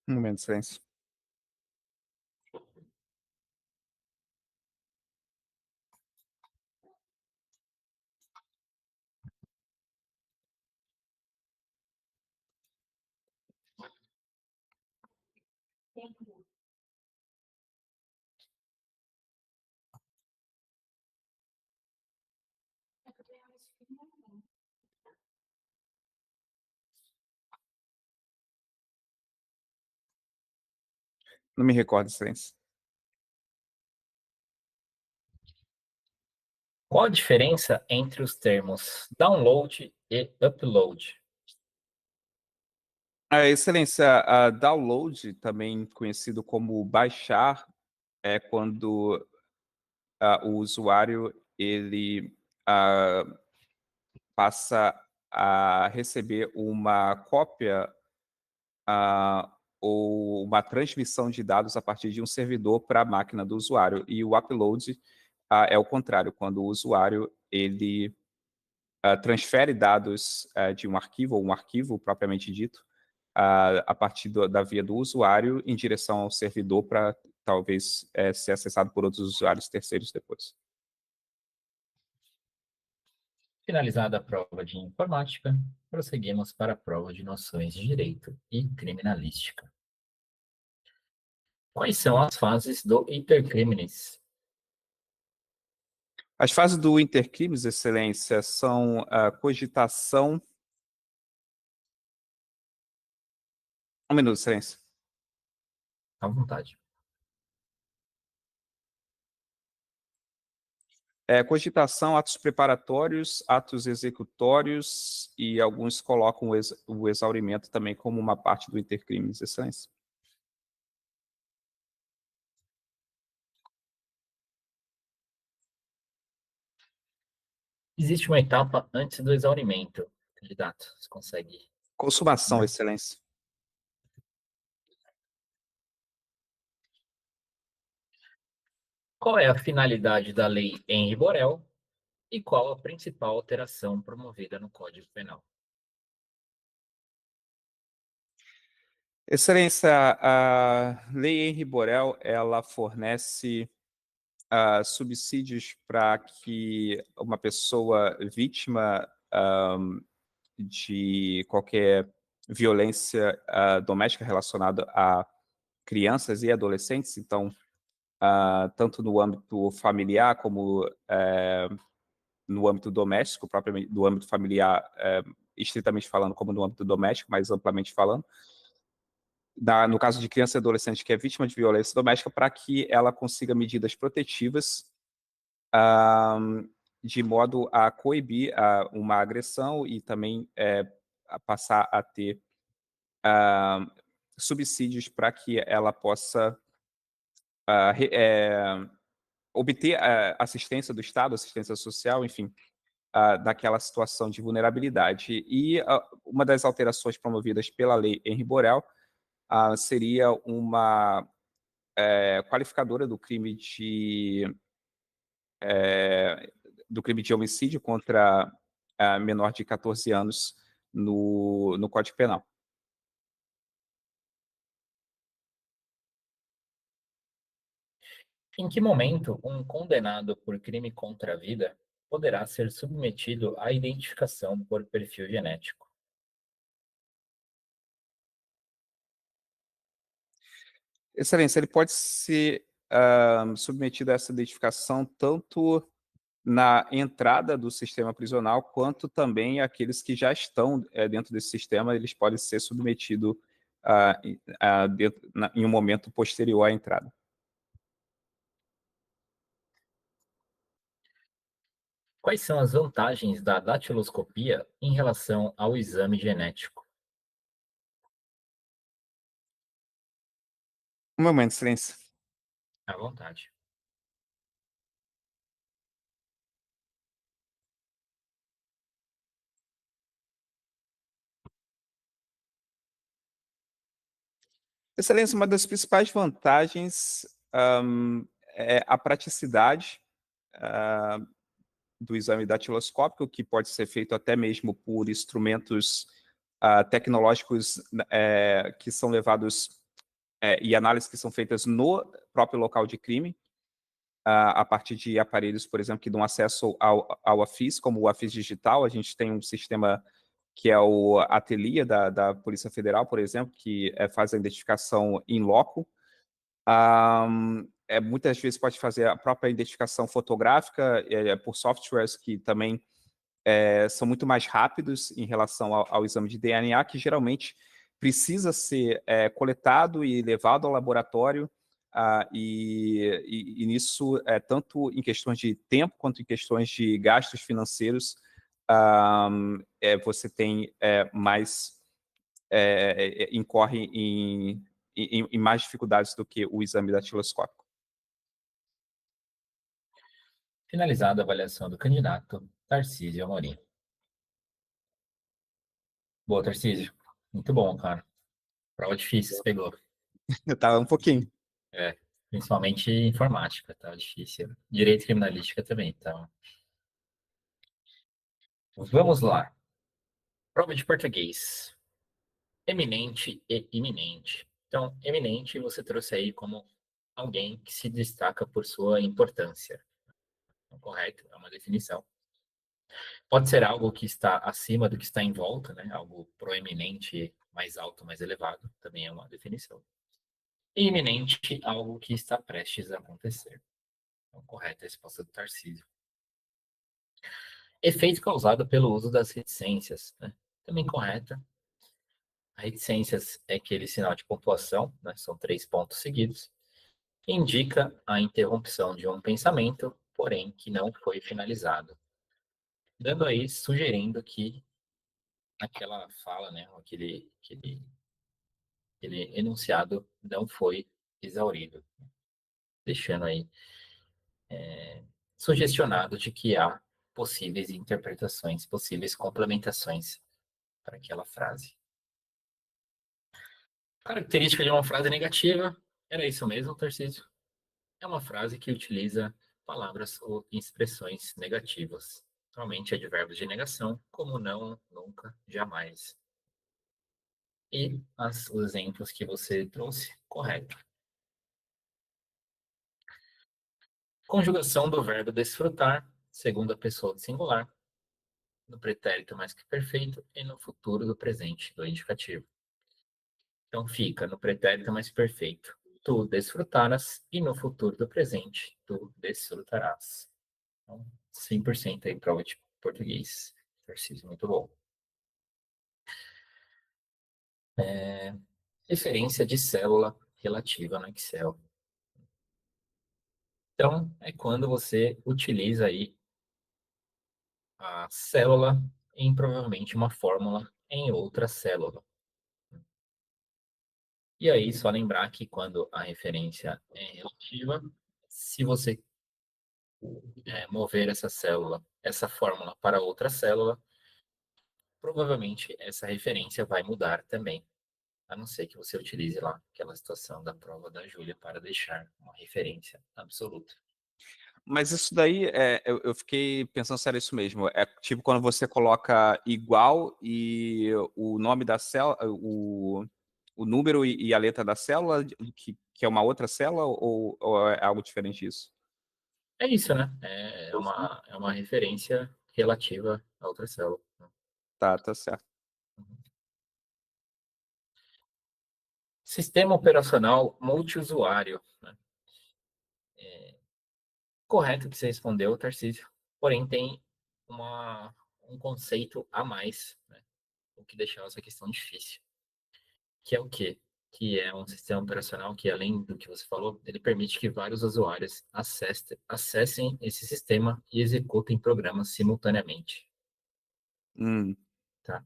Um momento de silêncio. Não me recordo, silêncio. Qual a diferença entre os termos download e upload? Excelência, a download, também conhecido como baixar, é quando o usuário ele passa a receber uma cópia ou uma transmissão de dados a partir de um servidor para a máquina do usuário. E o upload é o contrário, quando o usuário ele transfere dados de um arquivo, ou um arquivo propriamente dito, a partir da via do usuário em direção ao servidor para talvez ser acessado por outros usuários terceiros depois. Finalizada a prova de informática, prosseguimos para a prova de noções de direito e criminalística. Quais são as fases do intercrimes? As fases do intercrimes, excelência, são a cogitação... Um minuto, excelência. À vontade. Cogitação, atos preparatórios, atos executórios e alguns colocam o exaurimento também como uma parte do intercrimes, excelência. Existe uma etapa antes do exaurimento. Candidato, você consegue? Consumação, excelência. Qual é a finalidade da Lei Henri Borel e qual a principal alteração promovida no Código Penal? Excelência, a Lei Henri Borel, ela fornece subsídios para que uma pessoa vítima de qualquer violência doméstica relacionada a crianças e adolescentes, então, tanto no âmbito familiar como no âmbito doméstico, propriamente, do âmbito familiar, estritamente falando, como no âmbito doméstico, mais amplamente falando, no caso de criança e adolescente que é vítima de violência doméstica, para que ela consiga medidas protetivas de modo a coibir uma agressão e também a passar a ter subsídios para que ela possa obter assistência do Estado, assistência social, enfim, daquela situação de vulnerabilidade. E uma das alterações promovidas pela Lei Henri Borel seria uma qualificadora do crime de homicídio contra menor de 14 anos no Código Penal. Em que momento um condenado por crime contra a vida poderá ser submetido à identificação por perfil genético? Excelência, ele pode ser submetido a essa identificação tanto na entrada do sistema prisional, quanto também aqueles que já estão dentro desse sistema, eles podem ser submetidos em um momento posterior à entrada. Quais são as vantagens da datiloscopia em relação ao exame genético? Um momento, silêncio. À vontade. Excelência, uma das principais vantagens é a praticidade do exame datiloscópico, que pode ser feito até mesmo por instrumentos tecnológicos que são levados e análises que são feitas no próprio local de crime, a partir de aparelhos, por exemplo, que dão acesso ao AFIS, como o AFIS digital. A gente tem um sistema que é o Ateliê da Polícia Federal, por exemplo, que faz a identificação in loco. Muitas vezes pode fazer a própria identificação fotográfica por softwares que também são muito mais rápidos em relação ao exame de DNA, que geralmente precisa ser coletado e levado ao laboratório, e nisso, tanto em questões de tempo quanto em questões de gastos financeiros, você tem incorre em mais dificuldades do que o exame datiloscópico. Finalizada a avaliação do candidato, Tarcísio Amorim. Boa, Tarcísio. Muito bom, cara. Prova difícil, você pegou. Tá um pouquinho. Principalmente informática, tá difícil. Direito e criminalística também, então. Vamos lá. Prova de português. Eminente e iminente. Então, eminente você trouxe aí como alguém que se destaca por sua importância. Correto, é uma definição. Pode ser algo que está acima do que está em volta, né? Algo proeminente, mais alto, mais elevado, também é uma definição. E iminente, algo que está prestes a acontecer. Então, correta a resposta do Tarcísio. Efeito causado pelo uso das reticências, né? Também correta. A reticências é aquele sinal de pontuação, né? São 3 pontos seguidos, que indica a interrupção de um pensamento, porém que não foi finalizado. Dando aí, sugerindo que aquela fala, né? Aquele enunciado não foi exaurido. Deixando aí sugestionado de que há possíveis interpretações, possíveis complementações para aquela frase. Característica de uma frase negativa, era isso mesmo, Tarcísio? É uma frase que utiliza palavras ou expressões negativas, normalmente advérbios de negação, como não, nunca, jamais. E os exemplos que você trouxe, correto. Conjugação do verbo desfrutar, segunda pessoa do singular, no pretérito mais que perfeito e no futuro do presente, do indicativo. Então fica no pretérito mais perfeito, tu desfrutaras, e no futuro do presente, tu desfrutarás. Então, 100% aí, prova de português. Exercício muito bom. Referência de célula relativa no Excel. Então, é quando você utiliza aí a célula em provavelmente uma fórmula em outra célula. E aí, só lembrar que quando a referência é relativa, se você mover essa célula, essa fórmula para outra célula, provavelmente essa referência vai mudar também. A não ser que você utilize lá aquela situação da prova da Júlia para deixar uma referência absoluta. Mas isso daí, eu fiquei pensando sério, isso mesmo. É tipo quando você coloca igual e o nome da célula, o número e a letra da célula, que é uma outra célula, ou é algo diferente disso? É isso, né? É uma referência relativa a outra célula. Tá certo. Sistema operacional multiusuário. Né? Correto que você respondeu, Tarcísio. Porém, tem um conceito a mais, né? O que deixa essa questão difícil. Que é o quê? Que é um sistema operacional que, além do que você falou, ele permite que vários usuários acessem esse sistema e executem programas simultaneamente. Tá?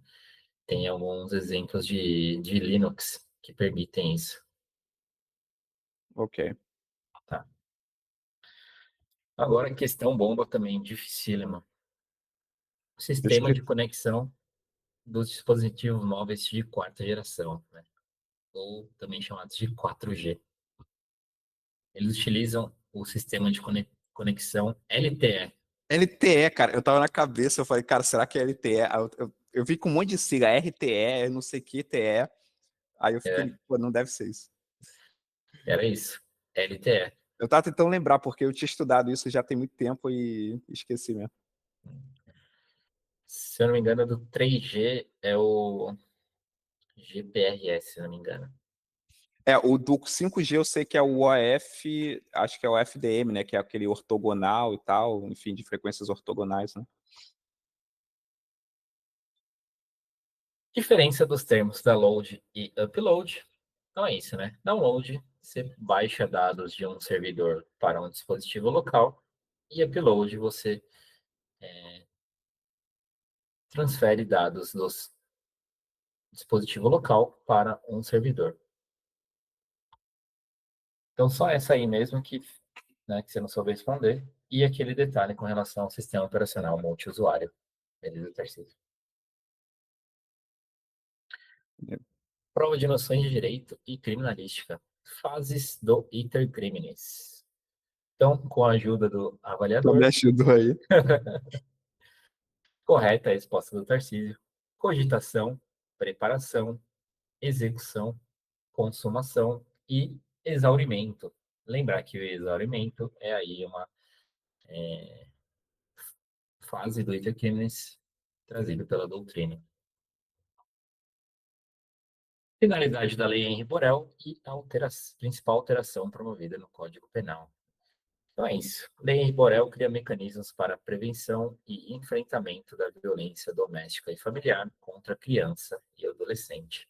Tem alguns exemplos de Linux que permitem isso. Ok. Tá? Agora, questão bomba também, dificílima. Sistema de conexão dos dispositivos móveis de quarta geração. Né? ou também chamados de 4G. Eles utilizam o sistema de conexão LTE. LTE, cara, eu tava na cabeça, eu falei, cara, será que é LTE? Aí eu vi com um monte de sigla, RTE, não sei o que, TE. Aí eu fiquei, pô, não deve ser isso. Era isso, LTE. Eu tava tentando lembrar, porque eu tinha estudado isso já tem muito tempo e esqueci mesmo. Se eu não me engano, do 3G é o GPRS, se eu não me engano. O do 5G eu sei que é o OF, acho que é o FDM, né? Que é aquele ortogonal e tal, enfim, de frequências ortogonais, né? Diferença dos termos download e upload. Então é isso, né? Download, você baixa dados de um servidor para um dispositivo local. E upload, você transfere dados do dispositivo local para um servidor. Então só essa aí mesmo que você não soube responder. E aquele detalhe com relação ao sistema operacional multiusuário. Beleza, Tarcísio? Prova de noções de direito e criminalística. Fases do iter criminis. Então, com a ajuda do avaliador, Me ajudou aí. correta a resposta do Tarcísio. Cogitação, preparação, execução, consumação e exaurimento. Lembrar que o exaurimento é aí uma fase do iter criminis trazido pela doutrina. Finalidade da Lei Henri Borel e a principal alteração promovida no Código Penal. Então é isso. A Lei Henri Borel cria mecanismos para prevenção e enfrentamento da violência doméstica e familiar contra a criança e adolescente.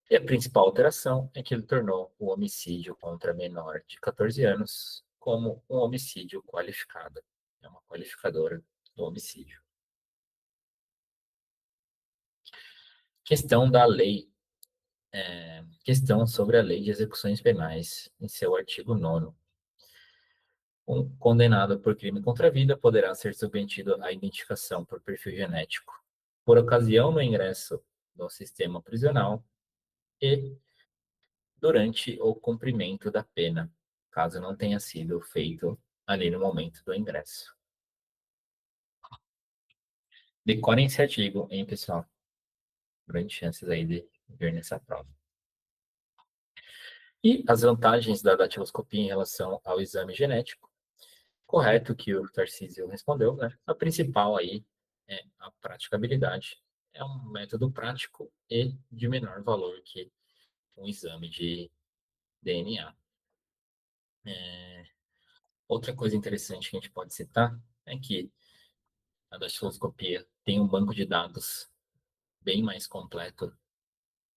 E a principal alteração é que ele tornou o homicídio contra menor de 14 anos como um homicídio qualificado. É uma qualificadora do homicídio. Questão da lei. Questão sobre a Lei de Execuções Penais, em seu artigo 9º. Um condenado por crime contra a vida poderá ser submetido à identificação por perfil genético por ocasião do ingresso no sistema prisional e durante o cumprimento da pena, caso não tenha sido feito ali no momento do ingresso. Decorem esse artigo, hein, pessoal? Grandes chances aí de vir nessa prova. E as vantagens da datiloscopia em relação ao exame genético. Correto que o Tarcísio respondeu, né? A principal aí é a praticabilidade. É um método prático e de menor valor que um exame de DNA. Outra coisa interessante que a gente pode citar é que a datiloscopia tem um banco de dados bem mais completo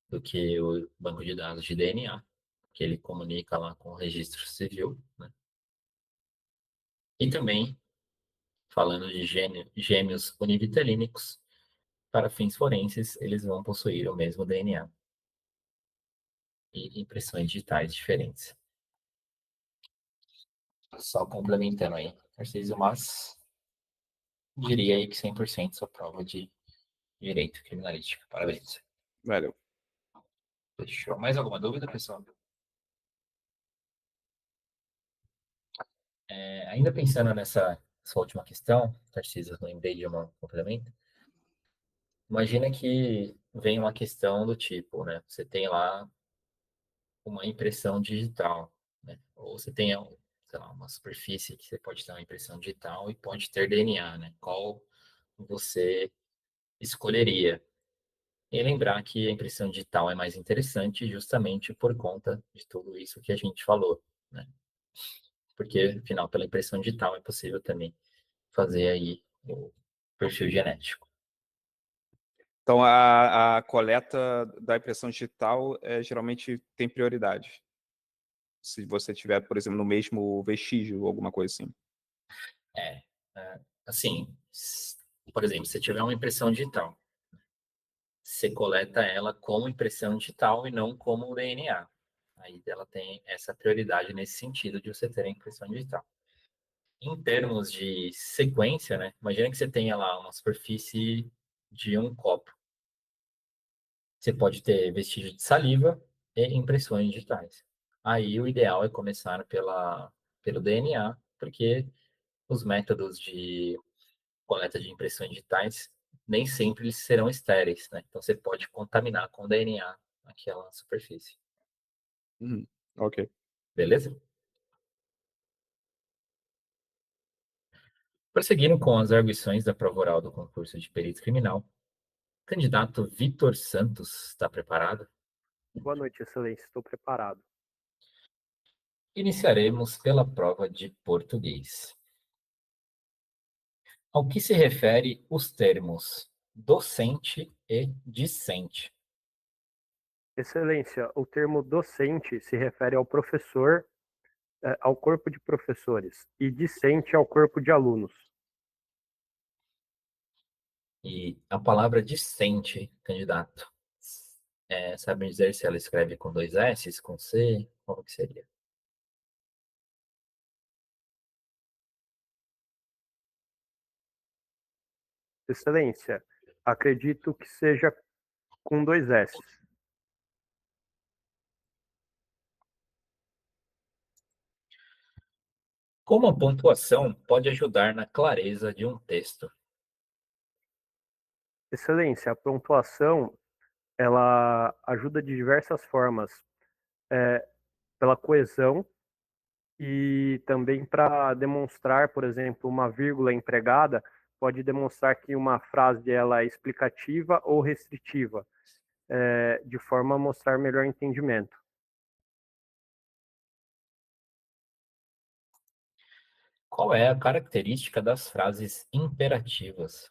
do que o banco de dados de DNA, que ele comunica lá com o registro civil, né? E também, falando de gêmeos univitelínicos, para fins forenses, eles vão possuir o mesmo DNA e impressões digitais diferentes. Só complementando aí, Tarcísio, mas diria aí que 100% sua prova de direito criminalístico. Parabéns. Valeu. Fechou. Mais alguma dúvida, pessoal? Ainda pensando nessa última questão, Tarcísio, lembrei de um complemento. Imagina que vem uma questão do tipo, né? Você tem lá uma impressão digital, né? Ou você tem, sei lá, uma superfície que você pode ter uma impressão digital e pode ter DNA, né? Qual você escolheria? E lembrar que a impressão digital é mais interessante justamente por conta de tudo isso que a gente falou, né? Porque, afinal, pela impressão digital é possível também fazer aí o perfil genético. Então, a coleta da impressão digital geralmente tem prioridade. Se você tiver, por exemplo, no mesmo vestígio ou alguma coisa assim. Assim, por exemplo, se tiver uma impressão digital, você coleta ela como impressão digital e não como DNA. Aí ela tem essa prioridade nesse sentido de você ter a impressão digital. Em termos de sequência, né? Imagina que você tenha lá uma superfície de um copo. Você pode ter vestígio de saliva e impressões digitais. Aí o ideal é começar pelo DNA, porque os métodos de coleta de impressões digitais nem sempre eles serão estéreis, né? Então você pode contaminar com DNA aquela superfície. Ok. Beleza? Prosseguindo com as arguições da prova oral do concurso de perito criminal, o candidato Vitor Santos está preparado? Boa noite, Excelência. Estou preparado. Iniciaremos pela prova de português. Ao que se refere os termos docente e discente? Excelência, o termo docente se refere ao professor, ao corpo de professores, e discente ao corpo de alunos. E a palavra discente, candidato, sabe dizer se ela escreve com 2 S, com C? Como que seria? Excelência, acredito que seja com 2 S. Como a pontuação pode ajudar na clareza de um texto? Excelência, a pontuação, ela ajuda de diversas formas, pela coesão e também para demonstrar, por exemplo, uma vírgula empregada pode demonstrar que uma frase ela é explicativa ou restritiva, de forma a mostrar melhor entendimento. Qual é a característica das frases imperativas?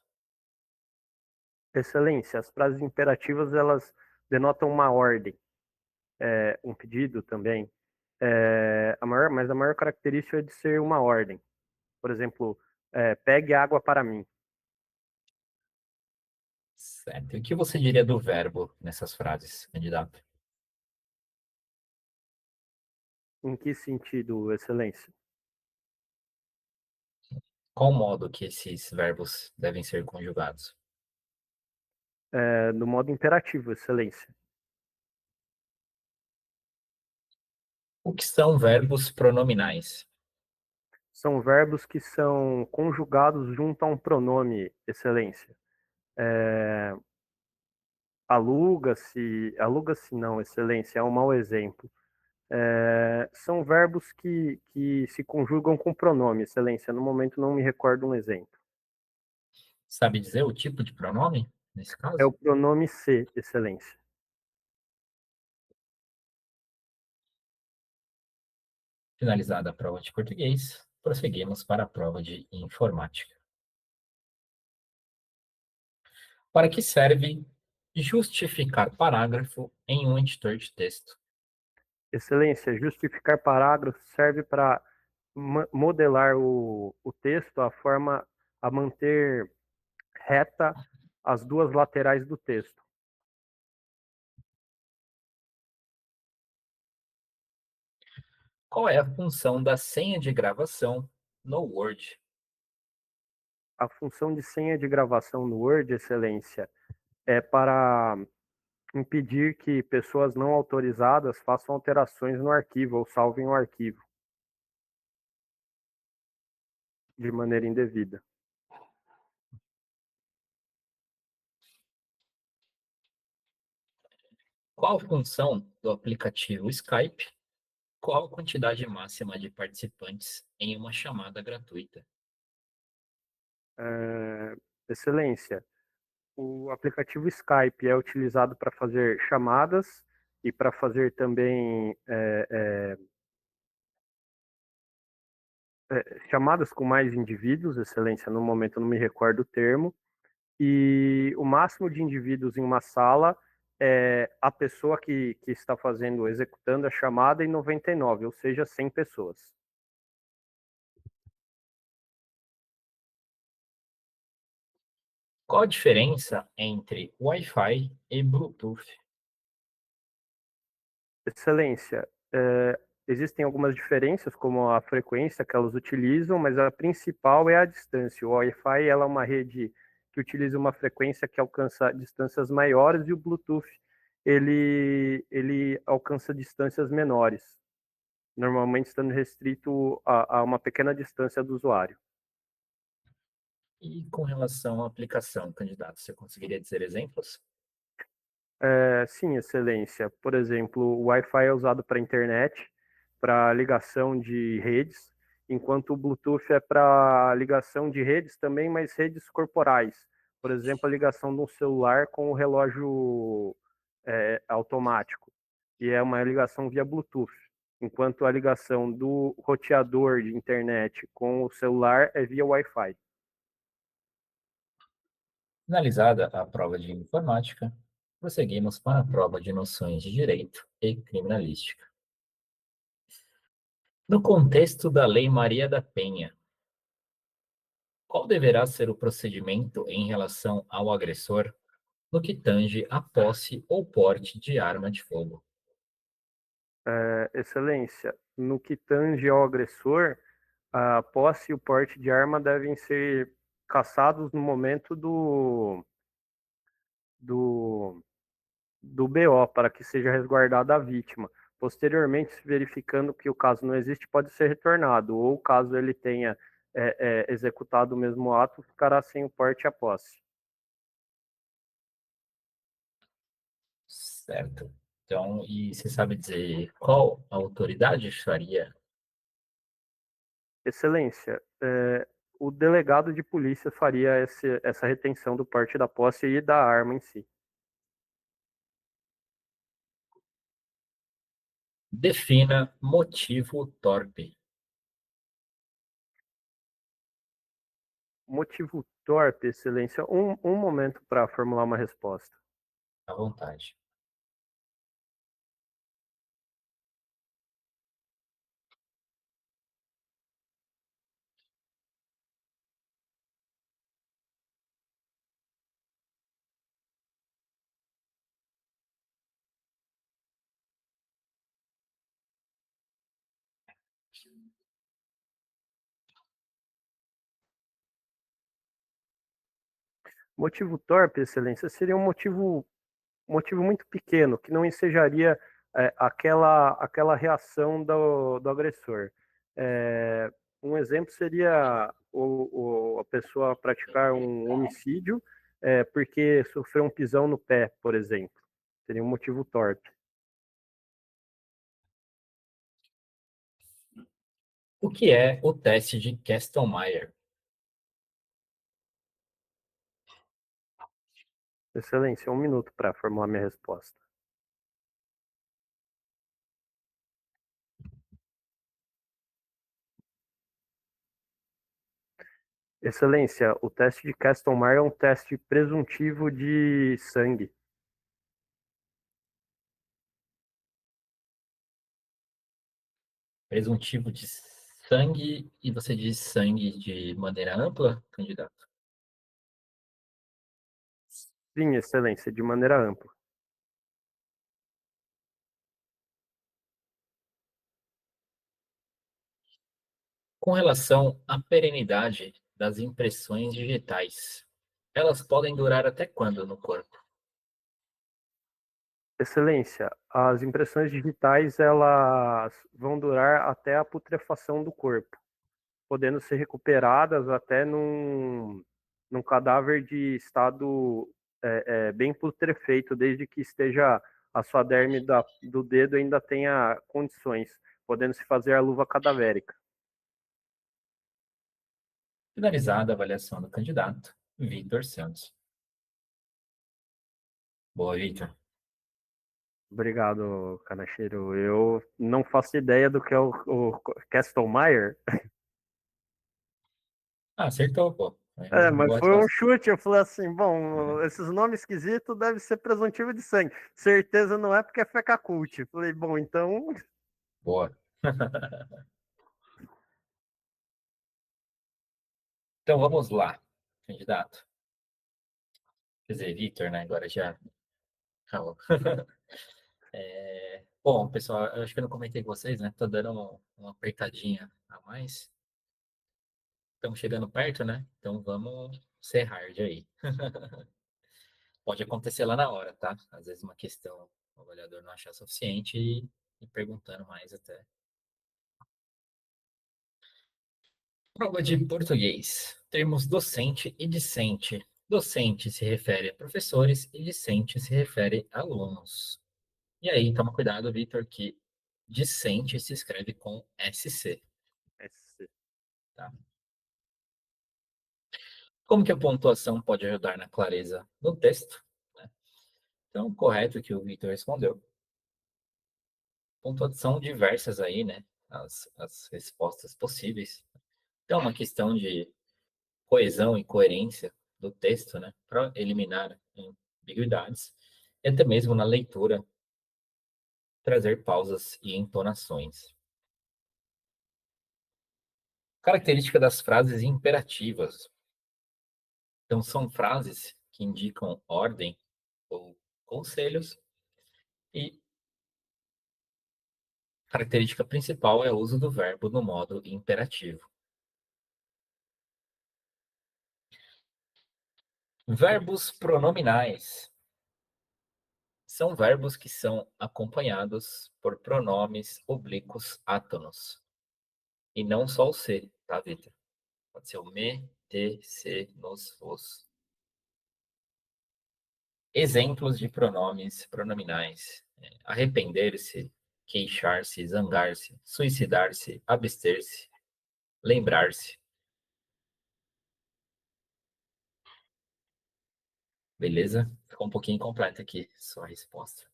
Excelência, as frases imperativas elas denotam uma ordem, um pedido também, mas a maior característica é de ser uma ordem. Por exemplo, pegue água para mim. Certo. E o que você diria do verbo nessas frases, candidato? Em que sentido, Excelência? Qual modo que esses verbos devem ser conjugados? No modo imperativo, Excelência. O que são verbos pronominais? São verbos que são conjugados junto a um pronome, Excelência. Aluga-se não, Excelência, é um mau exemplo. São verbos que se conjugam com pronome, Excelência. No momento não me recordo um exemplo. Sabe dizer o tipo de pronome, nesse É o caso? pronome se, Excelência. Finalizada a prova de português, prosseguimos para a prova de informática. Para que serve justificar parágrafo em um editor de texto? Excelência, justificar parágrafo serve para modelar o texto a forma a manter reta as duas laterais do texto. Qual é a função da senha de gravação no Word? A função de senha de gravação no Word, Excelência, é para impedir que pessoas não autorizadas façam alterações no arquivo ou salvem o arquivo de maneira indevida. Qual a função do aplicativo Skype? Qual a quantidade máxima de participantes em uma chamada gratuita? Excelência, o aplicativo Skype é utilizado para fazer chamadas e para fazer também chamadas com mais indivíduos, Excelência, no momento eu não me recordo o termo, e o máximo de indivíduos em uma sala é a pessoa que está executando a chamada em 99, ou seja, 100 pessoas. Qual a diferença entre Wi-Fi e Bluetooth? Excelência, existem algumas diferenças, como a frequência que elas utilizam, mas a principal é a distância. O Wi-Fi ela é uma rede que utiliza uma frequência que alcança distâncias maiores e o Bluetooth ele alcança distâncias menores, normalmente estando restrito a uma pequena distância do usuário. E com relação à aplicação, candidato, você conseguiria dizer exemplos? Sim, excelência. Por exemplo, o Wi-Fi é usado para internet, para ligação de redes, enquanto o Bluetooth é para ligação de redes também, mas redes corporais. Por exemplo, a ligação de um celular com o relógio automático, e é uma ligação via Bluetooth, enquanto a ligação do roteador de internet com o celular é via Wi-Fi. Finalizada a prova de informática, prosseguimos para a prova de noções de direito e criminalística. No contexto da Lei Maria da Penha, qual deverá ser o procedimento em relação ao agressor no que tange a posse ou porte de arma de fogo? Excelência, no que tange ao agressor, a posse e o porte de arma devem ser caçados no momento do, do BO, para que seja resguardada a vítima. Posteriormente, se verificando que o caso não existe, pode ser retornado, ou caso ele tenha executado o mesmo ato, ficará sem o porte e a posse. Certo. Então, e você sabe dizer qual autoridade faria? Excelência, o delegado de polícia faria essa retenção do porte da posse e da arma em si. Defina motivo torpe. Motivo torpe, excelência. Um momento para formular uma resposta. À vontade. Motivo torpe, excelência, seria um motivo muito pequeno, que não ensejaria aquela reação do agressor. É, um exemplo seria a pessoa praticar um homicídio porque sofreu um pisão no pé, por exemplo. Seria um motivo torpe. O que é o teste de Kastle-Meyer? Excelência, um minuto para formular minha resposta. Excelência, o teste de Kastle-Meyer é um teste presuntivo de sangue. Presuntivo de sangue, e você diz sangue de maneira ampla, candidato? Sim, excelência, de maneira ampla. Com relação à perenidade das impressões digitais, elas podem durar até quando no corpo? Excelência, as impressões digitais elas vão durar até a putrefação do corpo, podendo ser recuperadas até num cadáver de estado bem putrefeito, desde que esteja a sua derme do dedo ainda tenha condições, podendo se fazer a luva cadavérica. Finalizada a avaliação do candidato, Vitor Santos. Boa, Vitor. Obrigado, Canacheiro. Eu não faço ideia do que é o Kastle-Meyer. Ah, acertou, pô. Mas Boa foi um resposta. chute. Eu falei assim: bom, É, esses nomes esquisitos devem ser presuntivo de sangue. Certeza não é porque é fecacult. Falei, bom, então. boa. Então vamos lá, candidato. Quer dizer, Vitor, né? Agora já. Calma. Bom, pessoal, eu acho que eu não comentei com vocês, né? Tô dando uma apertadinha a mais. Estamos chegando perto, né? Então vamos ser hard aí. Pode acontecer lá na hora, tá? Às vezes uma questão o avaliador não achar suficiente e perguntando mais até. Prova de português. Termos docente e discente. Docente se refere a professores e discente se refere a alunos. E aí, toma cuidado, Vitor, que discente se escreve com SC. Tá? Como que a pontuação pode ajudar na clareza do texto? Né? Então, correto que o Vitor respondeu. Pontuação diversas aí, né? As respostas possíveis. Então, uma questão de coesão e coerência do texto, né? Para eliminar ambiguidades. E até mesmo na leitura, trazer pausas e entonações. Característica das frases imperativas. Então, são frases que indicam ordem ou conselhos e característica principal é o uso do verbo no modo imperativo. Verbos pronominais são verbos que são acompanhados por pronomes oblíquos átonos. E não só o se, tá, Vitor? Pode ser o me, te, se, nos, vos. Exemplos de pronomes pronominais: arrepender-se, queixar-se, zangar-se, suicidar-se, abster-se, lembrar-se. Beleza? Ficou um pouquinho incompleta aqui sua resposta.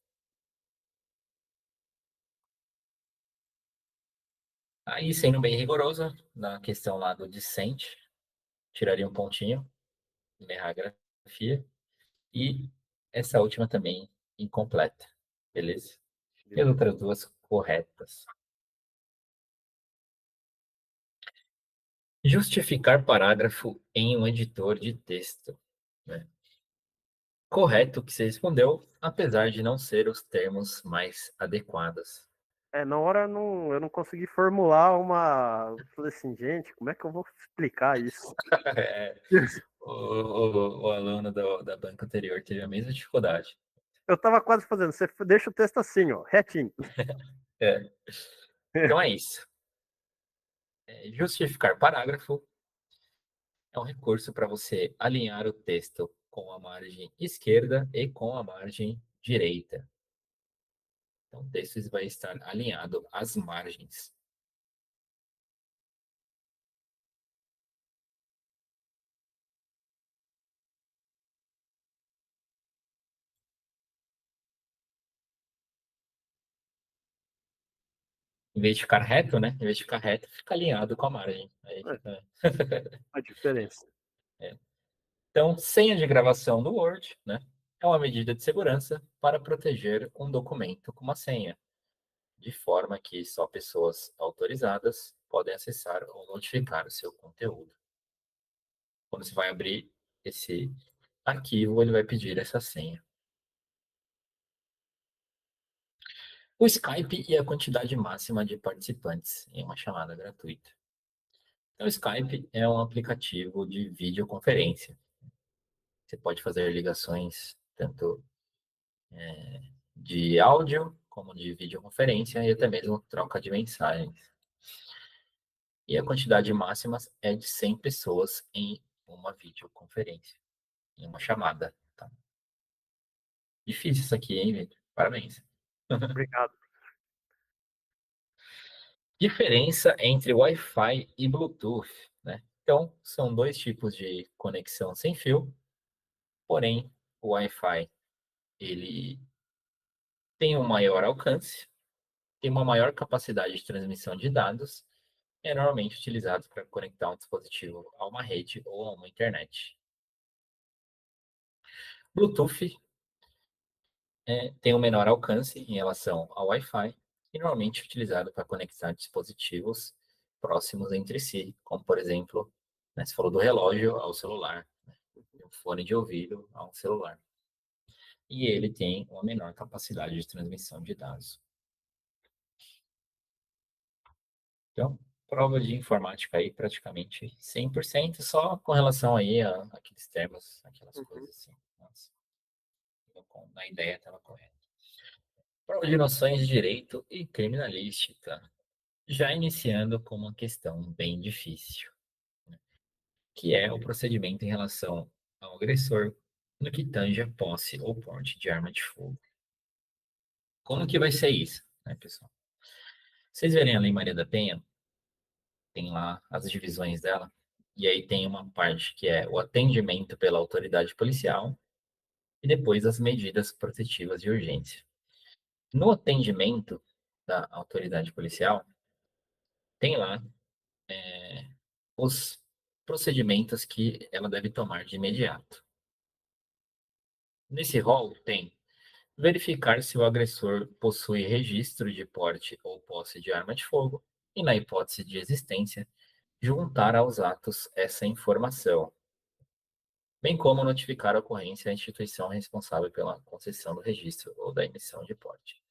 Aí, sendo bem rigoroso, na questão lá do discente, tiraria um pontinho na minha grafia. E essa última também incompleta. Beleza? E as outras duas corretas. Justificar parágrafo em um editor de texto. Né? Correto o que você respondeu, apesar de não ser os termos mais adequados. Na hora eu não consegui formular uma. Falei assim, gente, como é que eu vou explicar isso? É, o aluno da banca anterior teve a mesma dificuldade. Eu tava quase fazendo, você deixa o texto assim, ó, retinho. É. Então é isso. Justificar parágrafo é um recurso para você alinhar o texto com a margem esquerda e com a margem direita. Então, o texto vai estar alinhado às margens. Em vez de ficar reto, né? Em vez de ficar reto, fica alinhado com a margem. Aí fica... A diferença. Então, senha de gravação no Word, né? É uma medida de segurança para proteger um documento com uma senha, de forma que só pessoas autorizadas podem acessar ou modificar o seu conteúdo. Quando você vai abrir esse arquivo, ele vai pedir essa senha. O Skype e a quantidade máxima de participantes em uma chamada gratuita. Então, o Skype é um aplicativo de videoconferência. Você pode fazer ligações tanto de áudio como de videoconferência e até mesmo troca de mensagens. E a quantidade máxima é de 100 pessoas em uma videoconferência, em uma chamada. Tá? Difícil isso aqui, hein, Vitor? Parabéns. Obrigado. Diferença entre Wi-Fi e Bluetooth, né? Então, são dois tipos de conexão sem fio, porém, o Wi-Fi, ele tem um maior alcance, tem uma maior capacidade de transmissão de dados, é normalmente utilizado para conectar um dispositivo a uma rede ou a uma internet. Bluetooth tem um menor alcance em relação ao Wi-Fi e normalmente é utilizado para conectar dispositivos próximos entre si, como por exemplo, né, você falou do relógio ao celular, né, um fone de ouvido a um celular. E ele tem uma menor capacidade de transmissão de dados. Então, prova de informática aí praticamente 100%, só com relação aí a aqueles termos, aquelas coisas assim. Nossa, na ideia estava correta. Prova de noções de direito e criminalística. Já iniciando com uma questão bem difícil, que é o procedimento em relação ao agressor no que tange a posse ou porte de arma de fogo. Como que vai ser isso, né, pessoal? Vocês verem a Lei Maria da Penha, tem lá as divisões dela, e aí tem uma parte que é o atendimento pela autoridade policial e depois as medidas protetivas de urgência. No atendimento da autoridade policial, tem lá os procedimentos que ela deve tomar de imediato. Nesse rol tem verificar se o agressor possui registro de porte ou posse de arma de fogo e, na hipótese de existência, juntar aos atos essa informação, bem como notificar a ocorrência à instituição responsável pela concessão do registro ou da emissão de porte.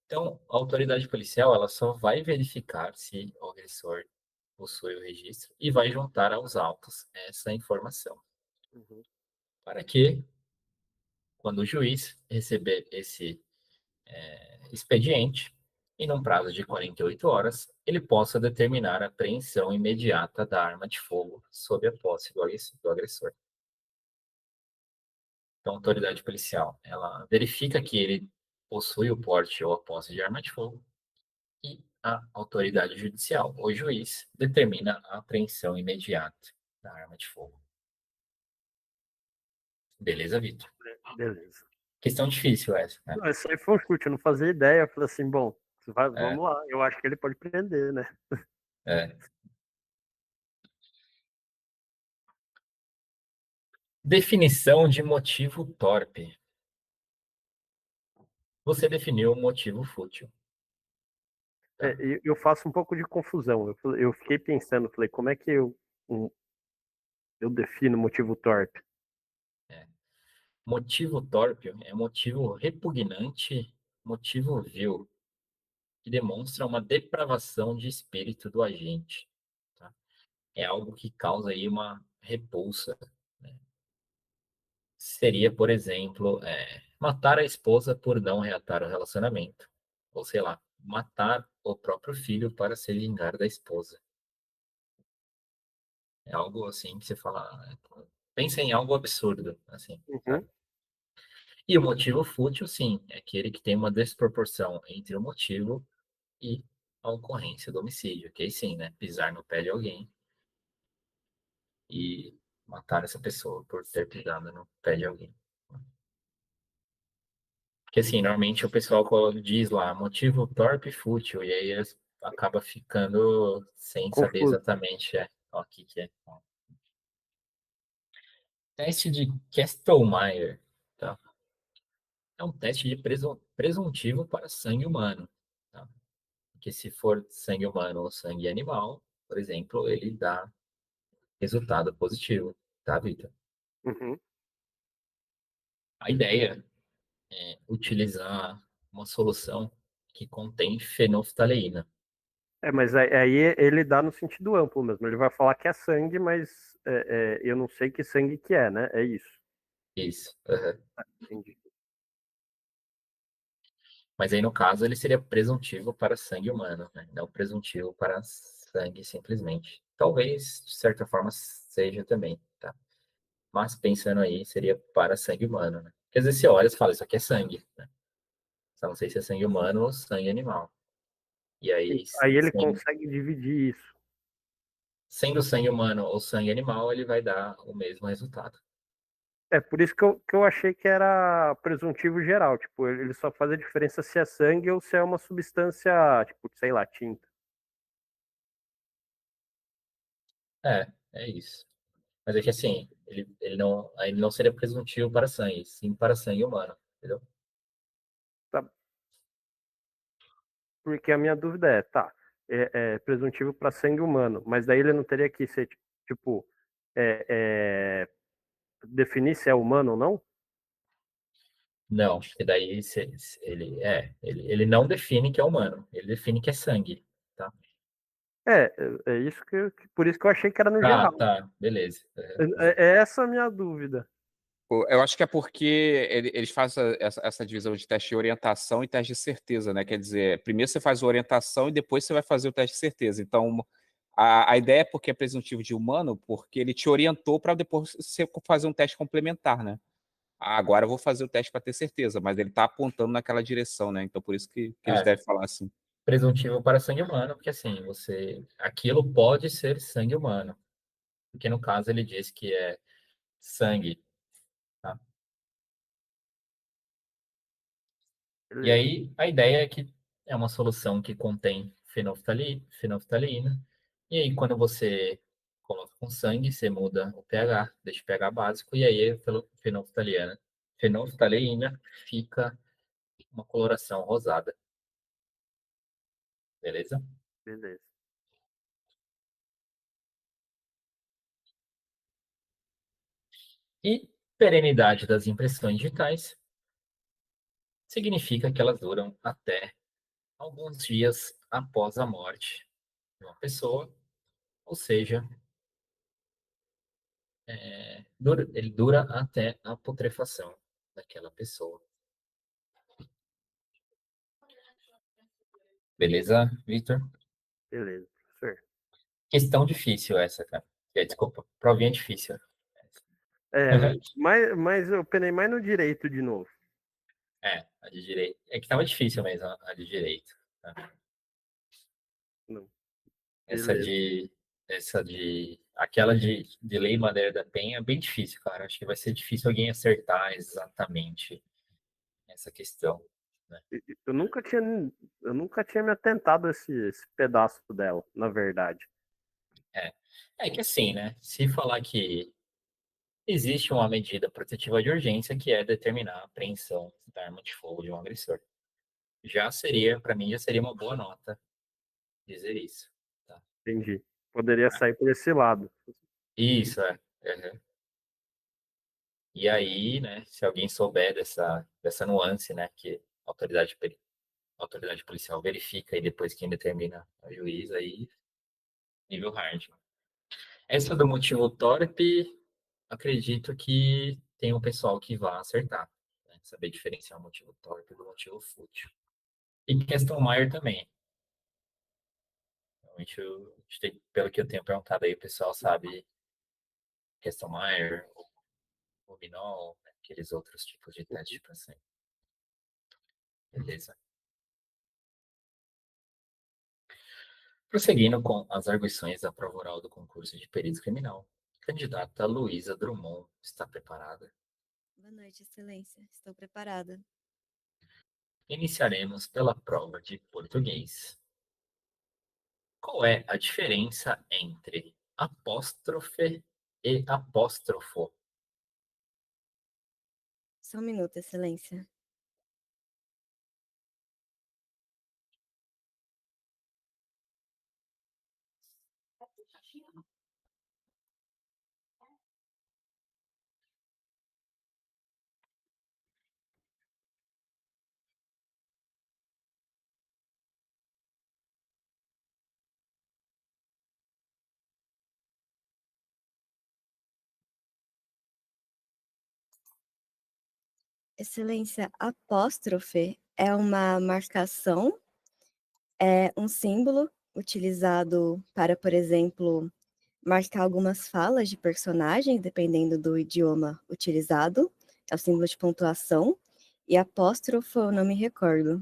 Então, a autoridade policial ela só vai verificar se o agressor possui o registro e vai juntar aos autos essa informação. Para que, quando o juiz receber esse expediente, e num prazo de 48 horas, ele possa determinar a apreensão imediata da arma de fogo sob a posse do agressor. Então, a autoridade policial, ela verifica que ele possui o porte ou a posse de arma de fogo e a autoridade judicial, o juiz, determina a apreensão imediata da arma de fogo. Beleza, Vitor? Beleza. Questão difícil essa, né? Não, essa aí foi um chute, eu não fazia ideia. Eu falei assim, bom, vamos lá. Eu acho que ele pode prender, né? É. Definição de motivo torpe. Você definiu o motivo fútil. Tá? Eu faço um pouco de confusão. Eu fiquei pensando, falei, como é que eu defino motivo torpe? Motivo torpe é motivo repugnante, motivo vil, que demonstra uma depravação de espírito do agente. Tá? É algo que causa aí uma repulsa. Né? Seria, por exemplo, matar a esposa por não reatar o relacionamento. Ou, sei lá, matar o próprio filho para se vingar da esposa. É algo assim que você fala. Pensa em algo absurdo, assim, sabe? E o motivo fútil, sim, é aquele que tem uma desproporção entre o motivo e a ocorrência do homicídio, que aí sim, né? Pisar no pé de alguém e matar essa pessoa por ter pisado no pé de alguém. Porque assim, normalmente o pessoal diz lá, motivo torpe e fútil, e aí eles acaba ficando sem saber Confuso. exatamente o que é. Teste de Kastelmeyer, tá? É um teste de presuntivo para sangue humano, tá? Porque se for sangue humano ou sangue animal, por exemplo, ele dá resultado positivo, tá, Vitor? A ideia é utilizar uma solução que contém fenolftaleína. Mas aí ele dá no sentido amplo mesmo. Ele vai falar que é sangue, mas eu não sei que sangue que é, né? É isso. Isso. Entendi. Mas aí, no caso, ele seria presuntivo para sangue humano, né? Não presuntivo para sangue simplesmente. Talvez, de certa forma, seja também, tá? Mas pensando aí, seria para sangue humano, né? Porque às vezes você olha e fala, isso aqui é sangue, né? Só não sei se é sangue humano ou sangue animal. E aí, Aí ele consegue dividir isso. sendo sangue humano ou sangue animal, ele vai dar o mesmo resultado. Por isso que eu achei que era presuntivo geral. Tipo, ele só faz a diferença se é sangue ou se é uma substância, tipo, sei lá, tinta. É isso. Mas é que assim, ele não seria presuntivo para sangue, sim para sangue humano, entendeu? Tá? Porque a minha dúvida é presuntivo para sangue humano, mas daí ele não teria que ser, tipo, definir se é humano ou não? Não, porque daí ele não define que é humano, ele define que é sangue, tá? É isso por isso que eu achei que era no geral. Tá, beleza. É essa a minha dúvida. Eu acho que é porque eles fazem essa divisão de teste de orientação e teste de certeza, né? Quer dizer, primeiro você faz a orientação e depois você vai fazer o teste de certeza. Então, a ideia é porque é presuntivo de humano, porque ele te orientou para depois você fazer um teste complementar, né? Agora eu vou fazer o teste para ter certeza, mas ele está apontando naquela direção, né? Então, por isso que eles devem falar assim. Presuntivo para sangue humano, porque assim, aquilo pode ser sangue humano. Porque no caso ele diz que é sangue. Tá? E aí a ideia é que é uma solução que contém fenolftaleína. E aí quando você coloca com sangue, você muda o pH, deixa o pH básico, e aí a fenolftaleína fica uma coloração rosada. Beleza? Beleza. E perenidade das impressões digitais significa que elas duram até alguns dias após a morte de uma pessoa, ou seja, ele dura até a putrefação daquela pessoa. Beleza, Victor? Beleza, professor. Questão difícil essa, cara. Desculpa, provinha difícil. Mas eu penei mais no direito de novo. A de direito. É que tava difícil mesmo, a de direito. Tá? Não. Essa Beleza. de. Aquela de Lei Madeira da Penha é bem difícil, cara. Acho que vai ser difícil alguém acertar exatamente essa questão. Né? Eu nunca tinha me atentado a esse pedaço dela, na verdade. É que assim, né? Se falar que existe uma medida protetiva de urgência que é determinar a apreensão da arma de fogo de um agressor. Para mim, já seria uma boa nota dizer isso. Tá? Entendi. Poderia sair por esse lado. Isso, é. Uhum. E aí, né, se alguém souber dessa nuance, né, que a autoridade policial verifica e depois quem determina a juiz, aí, nível hard. Essa do motivo torpe, acredito que tem um pessoal que vai acertar, né, saber diferenciar o motivo torpe do motivo fútil. E questão Maier também. Realmente, pelo que eu tenho perguntado aí, o pessoal sabe questão Maier, o Binol, né, aqueles outros tipos de teste para sangue. Beleza. Prosseguindo com as arguições da prova oral do concurso de perícia criminal, candidata Luísa Drummond está preparada? Boa noite, Excelência. Estou preparada. Iniciaremos pela prova de português. Qual é a diferença entre apóstrofe e apóstrofo? Só um minuto, Excelência. Excelência, apóstrofe é uma marcação, é um símbolo utilizado para, por exemplo, marcar algumas falas de personagens, dependendo do idioma utilizado. É o símbolo de pontuação. E apóstrofo, eu não me recordo.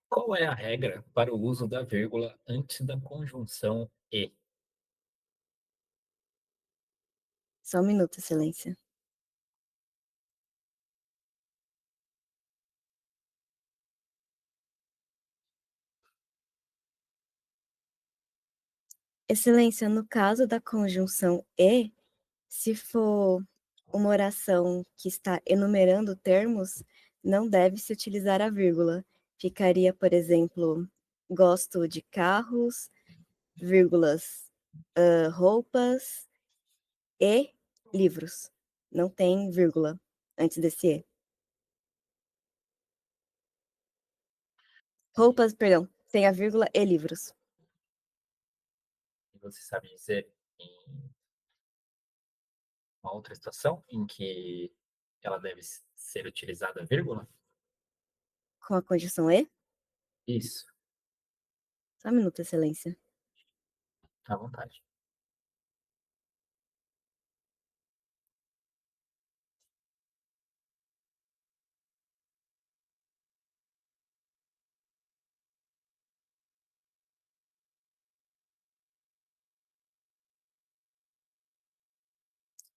Qual é a regra para o uso da vírgula antes da conjunção e? Só um minuto, Excelência. Excelência, no caso da conjunção e, se for uma oração que está enumerando termos, não deve-se utilizar a vírgula. Ficaria, por exemplo, gosto de carros, vírgulas, roupas e livros. Não tem vírgula antes desse e. Roupas, perdão, Tem a vírgula e livros. E você sabe dizer em uma outra situação em que ela deve ser utilizada a vírgula? Com a conjunção e? Isso, Só um minuto, excelência. à vontade.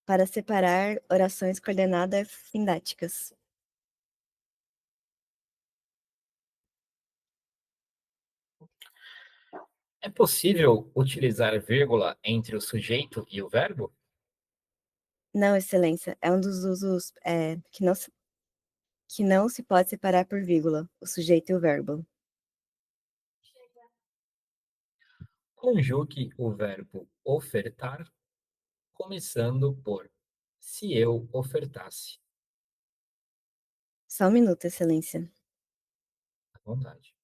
Para separar orações coordenadas sintáticas. É possível utilizar vírgula entre o sujeito e o verbo? Não, excelência, é um dos usos que não se pode separar por vírgula, o sujeito e o verbo. Conjugue o verbo ofertar, começando por se eu ofertasse. Só um minuto, excelência. À vontade.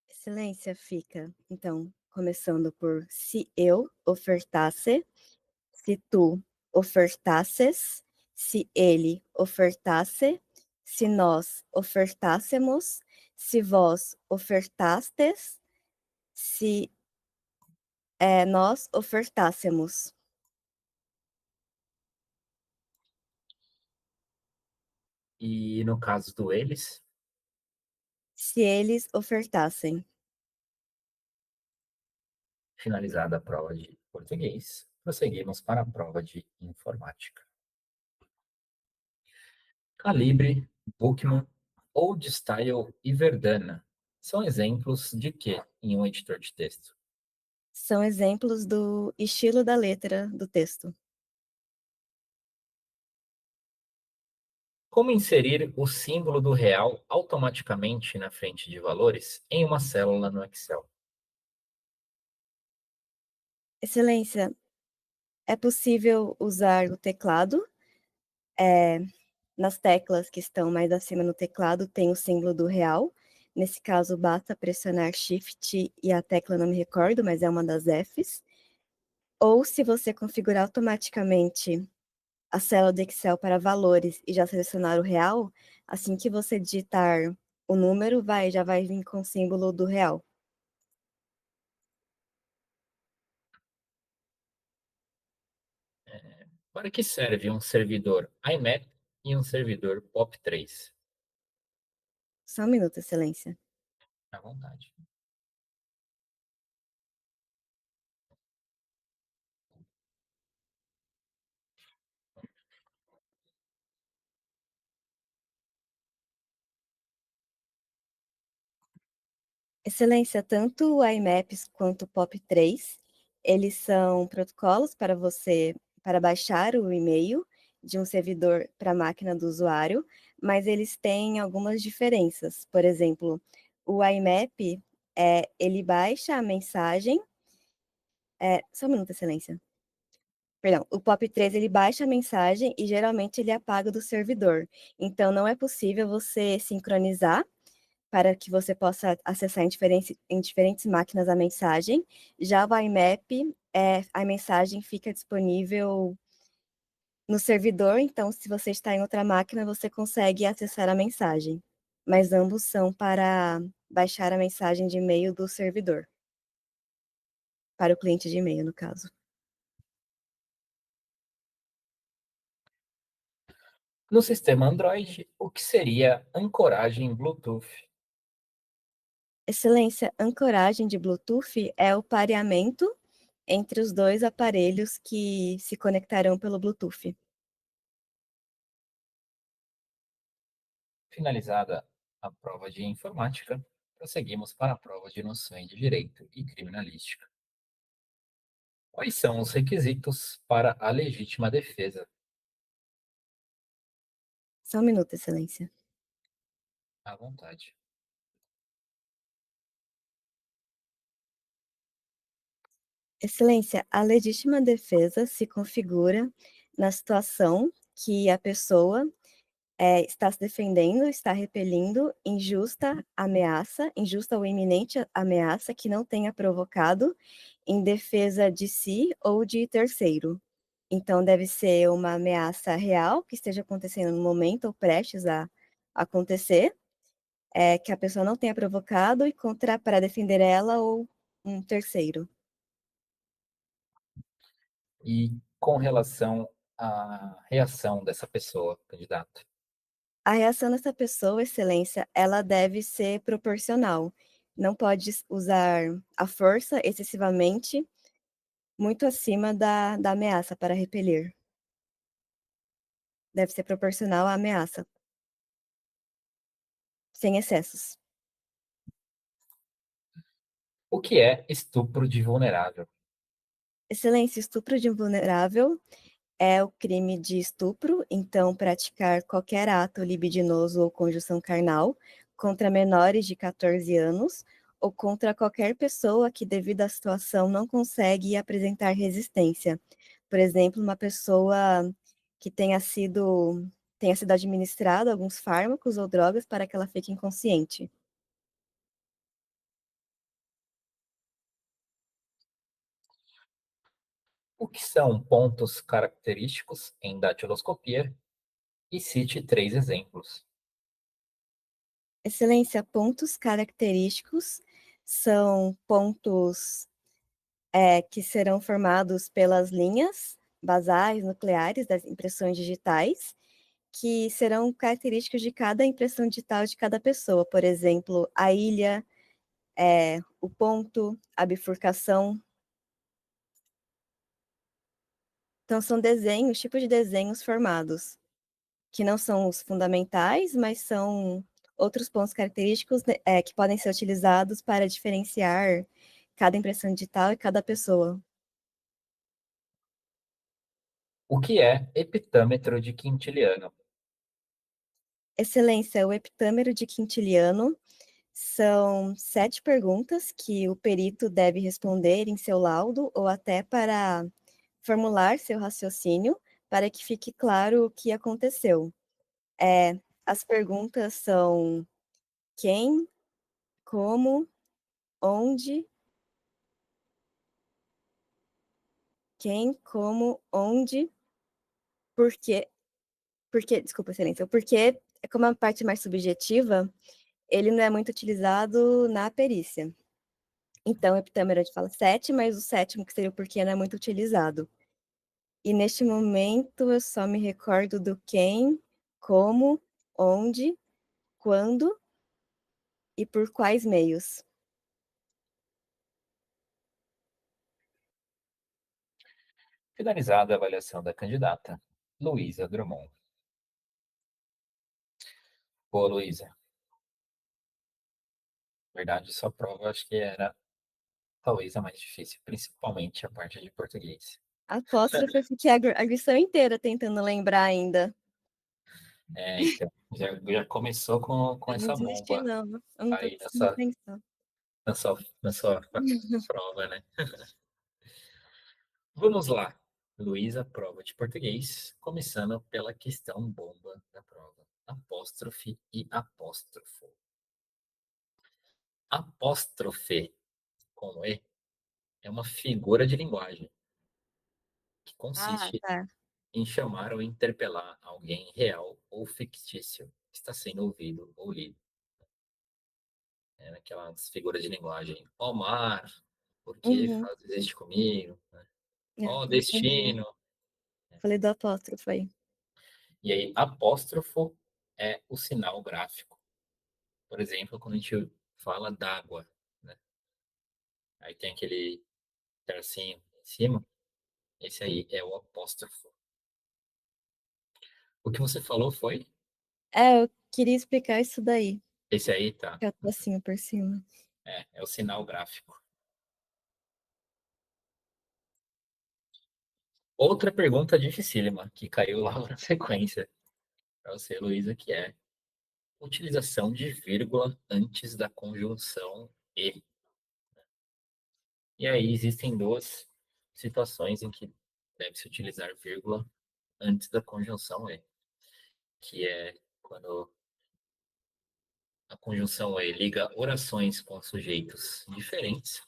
Excelência fica, então, começando por se eu ofertasse, se tu ofertasses, se ele ofertasse, se nós ofertássemos, se vós ofertastes, se nós ofertássemos. E no caso do eles, Se eles ofertassem. finalizada a prova de português, prosseguimos para a prova de informática. Calibre, Bookman, Old Style e Verdana são exemplos de quê em um editor de texto? São exemplos do estilo da letra do texto. Como inserir o símbolo do real automaticamente na frente de valores em uma célula no Excel? Excelência, é possível usar o teclado. Nas teclas que estão mais acima no teclado tem o símbolo do real. Nesse caso, basta pressionar Shift e a tecla não me recordo, mas é uma das Fs. Ou se você configurar automaticamente a célula do Excel para valores e já selecionar o real, assim que você digitar o número, já vai vir com o símbolo do real. Para que serve um servidor IMAP e um servidor POP3? Só um minuto, excelência. À vontade. Excelência, tanto o IMAPs quanto o POP3, eles são protocolos para baixar o e-mail de um servidor para a máquina do usuário, mas eles têm algumas diferenças. Por exemplo, o IMAP, ele baixa a mensagem... só um minuto, excelência. Perdão, o POP3 ele baixa a mensagem e geralmente ele apaga do servidor. Então, não é possível você sincronizar para que você possa acessar em diferentes máquinas a mensagem. Já o IMAP, a mensagem fica disponível no servidor, então se você está em outra máquina, você consegue acessar a mensagem. Mas ambos são para baixar a mensagem de e-mail do servidor. Para o cliente de e-mail, no caso. No sistema Android, o que seria ancoragem Bluetooth? Excelência, ancoragem de Bluetooth é o pareamento entre os dois aparelhos que se conectarão pelo Bluetooth. Finalizada a prova de informática, prosseguimos para a prova de noções de direito e criminalística. Quais são os requisitos para a legítima defesa? Só um minuto, excelência. À vontade. Excelência, a legítima defesa se configura na situação que a pessoa está se defendendo, está repelindo injusta ou iminente ameaça que não tenha provocado em defesa de si ou de terceiro. Então, deve ser uma ameaça real que esteja acontecendo no momento ou prestes a acontecer, que a pessoa não tenha provocado e contra para defender ela ou um terceiro. E com relação à reação dessa pessoa, candidato? A reação dessa pessoa, excelência, ela deve ser proporcional. Não pode usar a força excessivamente, muito acima da ameaça para repelir. Deve ser proporcional à ameaça, sem excessos. O que é estupro de vulnerável? Excelência, estupro de vulnerável é o crime de estupro, então praticar qualquer ato libidinoso ou conjunção carnal contra menores de 14 anos ou contra qualquer pessoa que, devido à situação, não consegue apresentar resistência. Por exemplo, uma pessoa que tenha sido administrado alguns fármacos ou drogas para que ela fique inconsciente. O que são pontos característicos em datiloscopia? E cite 3 exemplos. Excelência, pontos característicos são pontos que serão formados pelas linhas basais nucleares das impressões digitais, que serão características de cada impressão digital de cada pessoa. Por exemplo, a ilha, o ponto, a bifurcação. Então, são desenhos, tipos de desenhos formados, que não são os fundamentais, mas são outros pontos característicos que podem ser utilizados para diferenciar cada impressão digital e cada pessoa. O que é heptâmetro de Quintiliano? Excelência, o heptâmero de Quintiliano são 7 perguntas que o perito deve responder em seu laudo ou até para formular seu raciocínio para que fique claro o que aconteceu. As perguntas são quem, como, onde, por quê, desculpa, excelência, o porquê, como é uma parte mais subjetiva, ele não é muito utilizado na perícia. Então, o heptâmero a gente fala 7, mas o sétimo, que seria o porquê, não é muito utilizado. E neste momento eu só me recordo do quem, como, onde, quando e por quais meios. Finalizada a avaliação da candidata, Luísa Drummond. Boa, Luísa. Na verdade, sua prova acho que era talvez a mais difícil, principalmente a parte de português. Apóstrofe, eu fiquei a lição inteira tentando lembrar ainda. Então, já começou com Eu não essa desisti, bomba não. Eu não tô aí conseguindo pensar. na sua prova, né? Vamos lá. Luísa, prova de português, começando pela questão bomba da prova. Apóstrofe e apóstrofo. Apóstrofe, com E, é uma figura de linguagem que Ah, consiste tá. em chamar ou interpelar alguém real ou fictício que está sendo ouvido ou lido. É aquelas figuras de linguagem. Ó mar, por que Uhum. faz existe comigo? Ó Entendi. destino. Falei do apóstrofo aí. E aí, apóstrofo é o sinal gráfico. Por exemplo, quando a gente fala d'água, né? Aí tem aquele tracinho em cima. Esse aí é o apóstrofo. O que você falou foi? Eu queria explicar isso daí, Esse aí, tá. que é o tracinho por cima. É o sinal gráfico. Outra pergunta dificílima, que caiu logo na sequência. Para você, Luísa, que é: utilização de vírgula antes da conjunção e. E aí existem duas situações em que deve-se utilizar vírgula antes da conjunção e, que é quando a conjunção e liga orações com sujeitos diferentes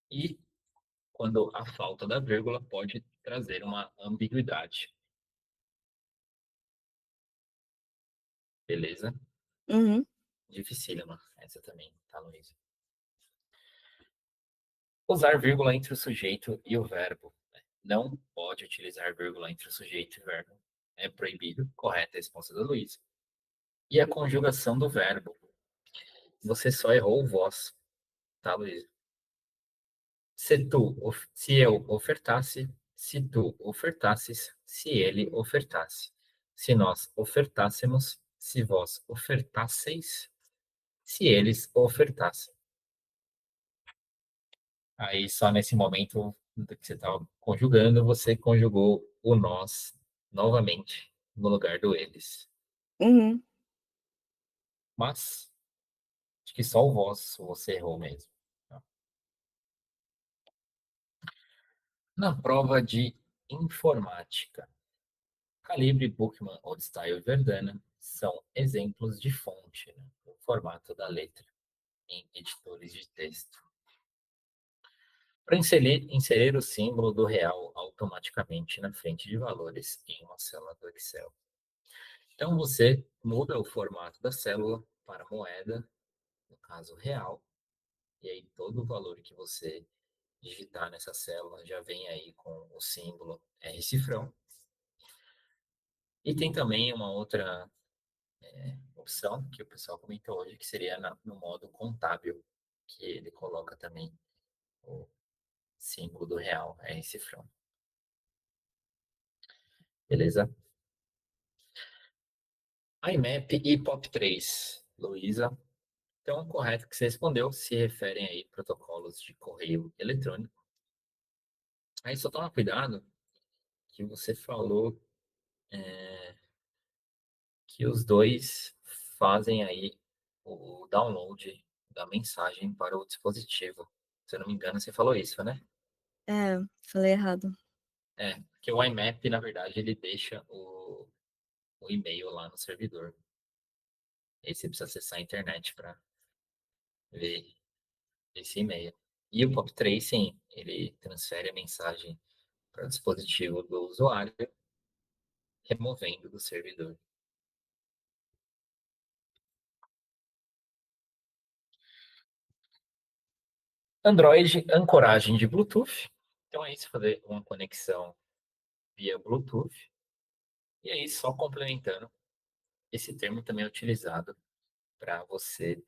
e quando a falta da vírgula pode trazer uma ambiguidade. Beleza? Uhum. Dificílima essa também, tá, Luísa? Usar vírgula entre o sujeito e o verbo. Não pode utilizar vírgula entre o sujeito e o verbo. É proibido. Correta a resposta da Luísa. E a conjugação do verbo. Você só errou o vós, tá, Luísa? Se eu ofertasse, se tu ofertasses, se ele ofertasse. Se nós ofertássemos, se vós ofertasseis, se eles ofertassem. Aí só nesse momento que você estava conjugando, você conjugou o nós novamente no lugar do eles. Uhum. Mas acho que só o vós você errou mesmo. Tá? Na prova de informática, Calibre, Bookman, Oldstyle e Verdana são exemplos de fonte, né, no formato da letra em editores de texto. Para inserir o símbolo do real automaticamente na frente de valores em uma célula do Excel. Então, você muda o formato da célula para moeda, no caso real, e aí todo o valor que você digitar nessa célula já vem aí com o símbolo R-cifrão. E tem também uma outra opção que o pessoal comentou hoje, que seria no modo contábil, que ele coloca também o símbolo do real, R-cifrão. Beleza? IMAP e POP3, Luísa. Então, o correto que você respondeu se referem aí a protocolos de correio eletrônico. Aí só toma cuidado que você falou que os dois fazem aí o download da mensagem para o dispositivo. Se eu não me engano, você falou isso, né? É, falei errado. É, porque o IMAP, na verdade, ele deixa o e-mail lá no servidor. Aí você precisa acessar a internet para ver esse e-mail. E o POP3, sim, ele transfere a mensagem para o dispositivo do usuário, removendo do servidor. Android, ancoragem de Bluetooth. Então é isso, fazer uma conexão via Bluetooth. E aí, só complementando, esse termo também é utilizado para você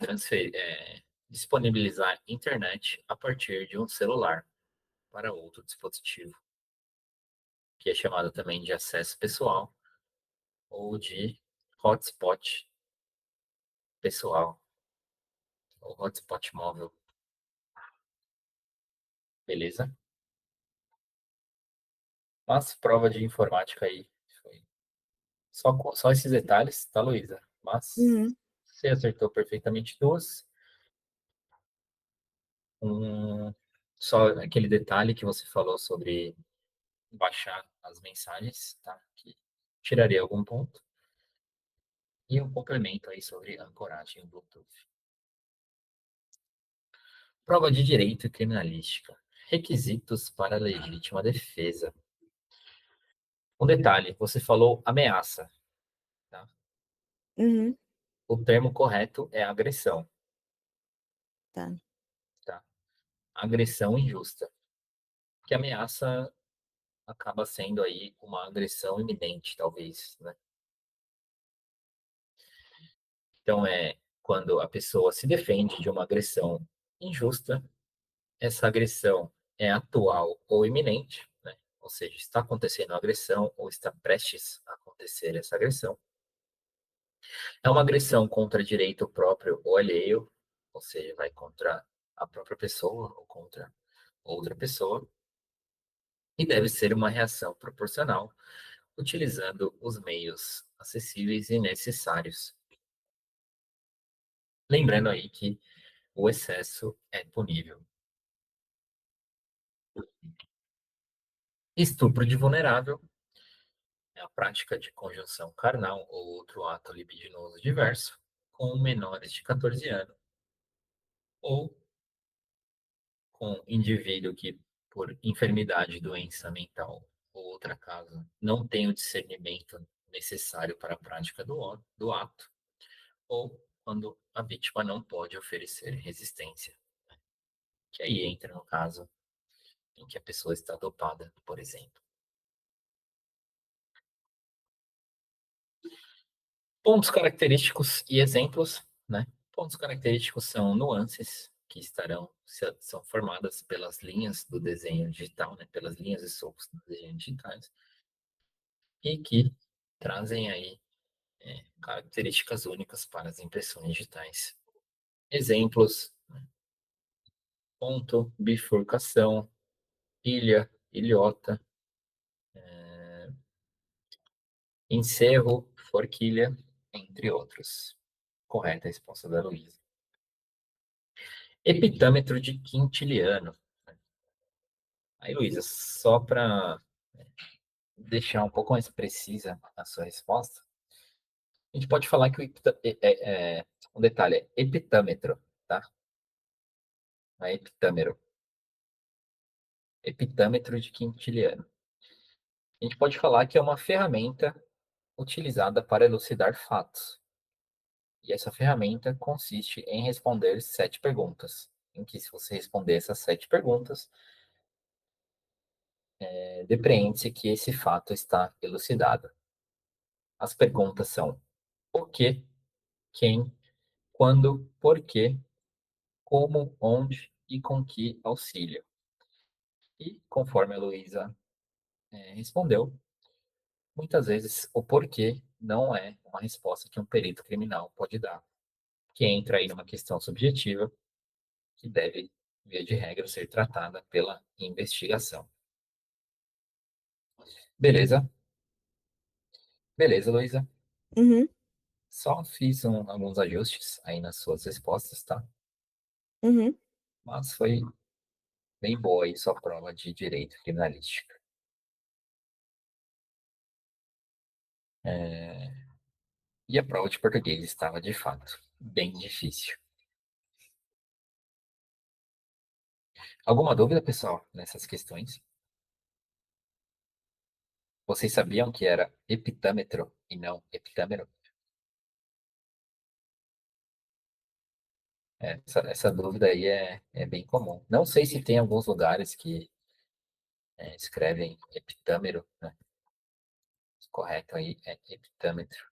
disponibilizar internet a partir de um celular para outro dispositivo, que é chamado também de acesso pessoal ou de hotspot pessoal ou hotspot móvel. Beleza? Mas prova de informática aí foi só esses detalhes, tá, Luísa? Mas Uhum. você acertou perfeitamente duas. Só aquele detalhe que você falou sobre baixar as mensagens, tá? Que tiraria algum ponto. E um complemento aí sobre ancoragem Bluetooth. Prova de direito e criminalística. Requisitos para legítima defesa. Um detalhe, você falou ameaça, tá? Uhum. O termo correto é agressão, Tá. tá? Agressão injusta. Que ameaça acaba sendo aí uma agressão iminente, talvez, né? Então é quando a pessoa se defende de uma agressão injusta, essa agressão é atual ou iminente, né? Ou seja, está acontecendo a agressão ou está prestes a acontecer essa agressão. É uma agressão contra direito próprio ou alheio, ou seja, vai contra a própria pessoa ou contra outra pessoa, e deve ser uma reação proporcional, utilizando os meios acessíveis e necessários. Lembrando aí que o excesso é punível. Estupro de vulnerável é a prática de conjunção carnal ou outro ato libidinoso diverso com menores de 14 anos ou com indivíduo que, por enfermidade, doença mental ou outra causa, não tem o discernimento necessário para a prática do ato, ou quando a vítima não pode oferecer resistência, que aí entra no caso em que a pessoa está dopada, por exemplo. Pontos característicos e exemplos, né? Pontos característicos são nuances que são formadas pelas linhas do desenho digital, né? Pelas linhas e socos do desenho digitais, e que trazem aí características únicas para as impressões digitais. Exemplos: né? Ponto, bifurcação, ilha, ilhota, encerro, forquilha, entre outros. Correta a resposta da Luísa. Epitâmetro de quintiliano. Aí, Luísa, só para deixar um pouco mais precisa a sua resposta, a gente pode falar que um detalhe é epitâmetro, tá? Não é epitâmero. Epitâmetro de quintiliano. A gente pode falar que é uma ferramenta utilizada para elucidar fatos. E essa ferramenta consiste em responder 7 perguntas, em que, se você responder essas 7 perguntas, depreende-se que esse fato está elucidado. As perguntas são: o que, quem, quando, por quê, como, onde e com que auxílio. E, conforme a Luísa respondeu, muitas vezes o porquê não é uma resposta que um perito criminal pode dar, que entra aí numa questão subjetiva que deve, via de regra, ser tratada pela investigação. Beleza? Beleza, Luísa? Uhum, Só fiz alguns ajustes aí nas suas respostas, tá? uhum. Mas foi bem boa aí sua prova de direito criminalístico. E a prova de português estava, de fato, bem difícil. Alguma dúvida, pessoal, nessas questões? Vocês sabiam que era epitâmetro e não epitâmero? Essa dúvida aí é bem comum. Não sei se tem alguns lugares que escrevem epitâmero, né? O correto aí é epitâmetro.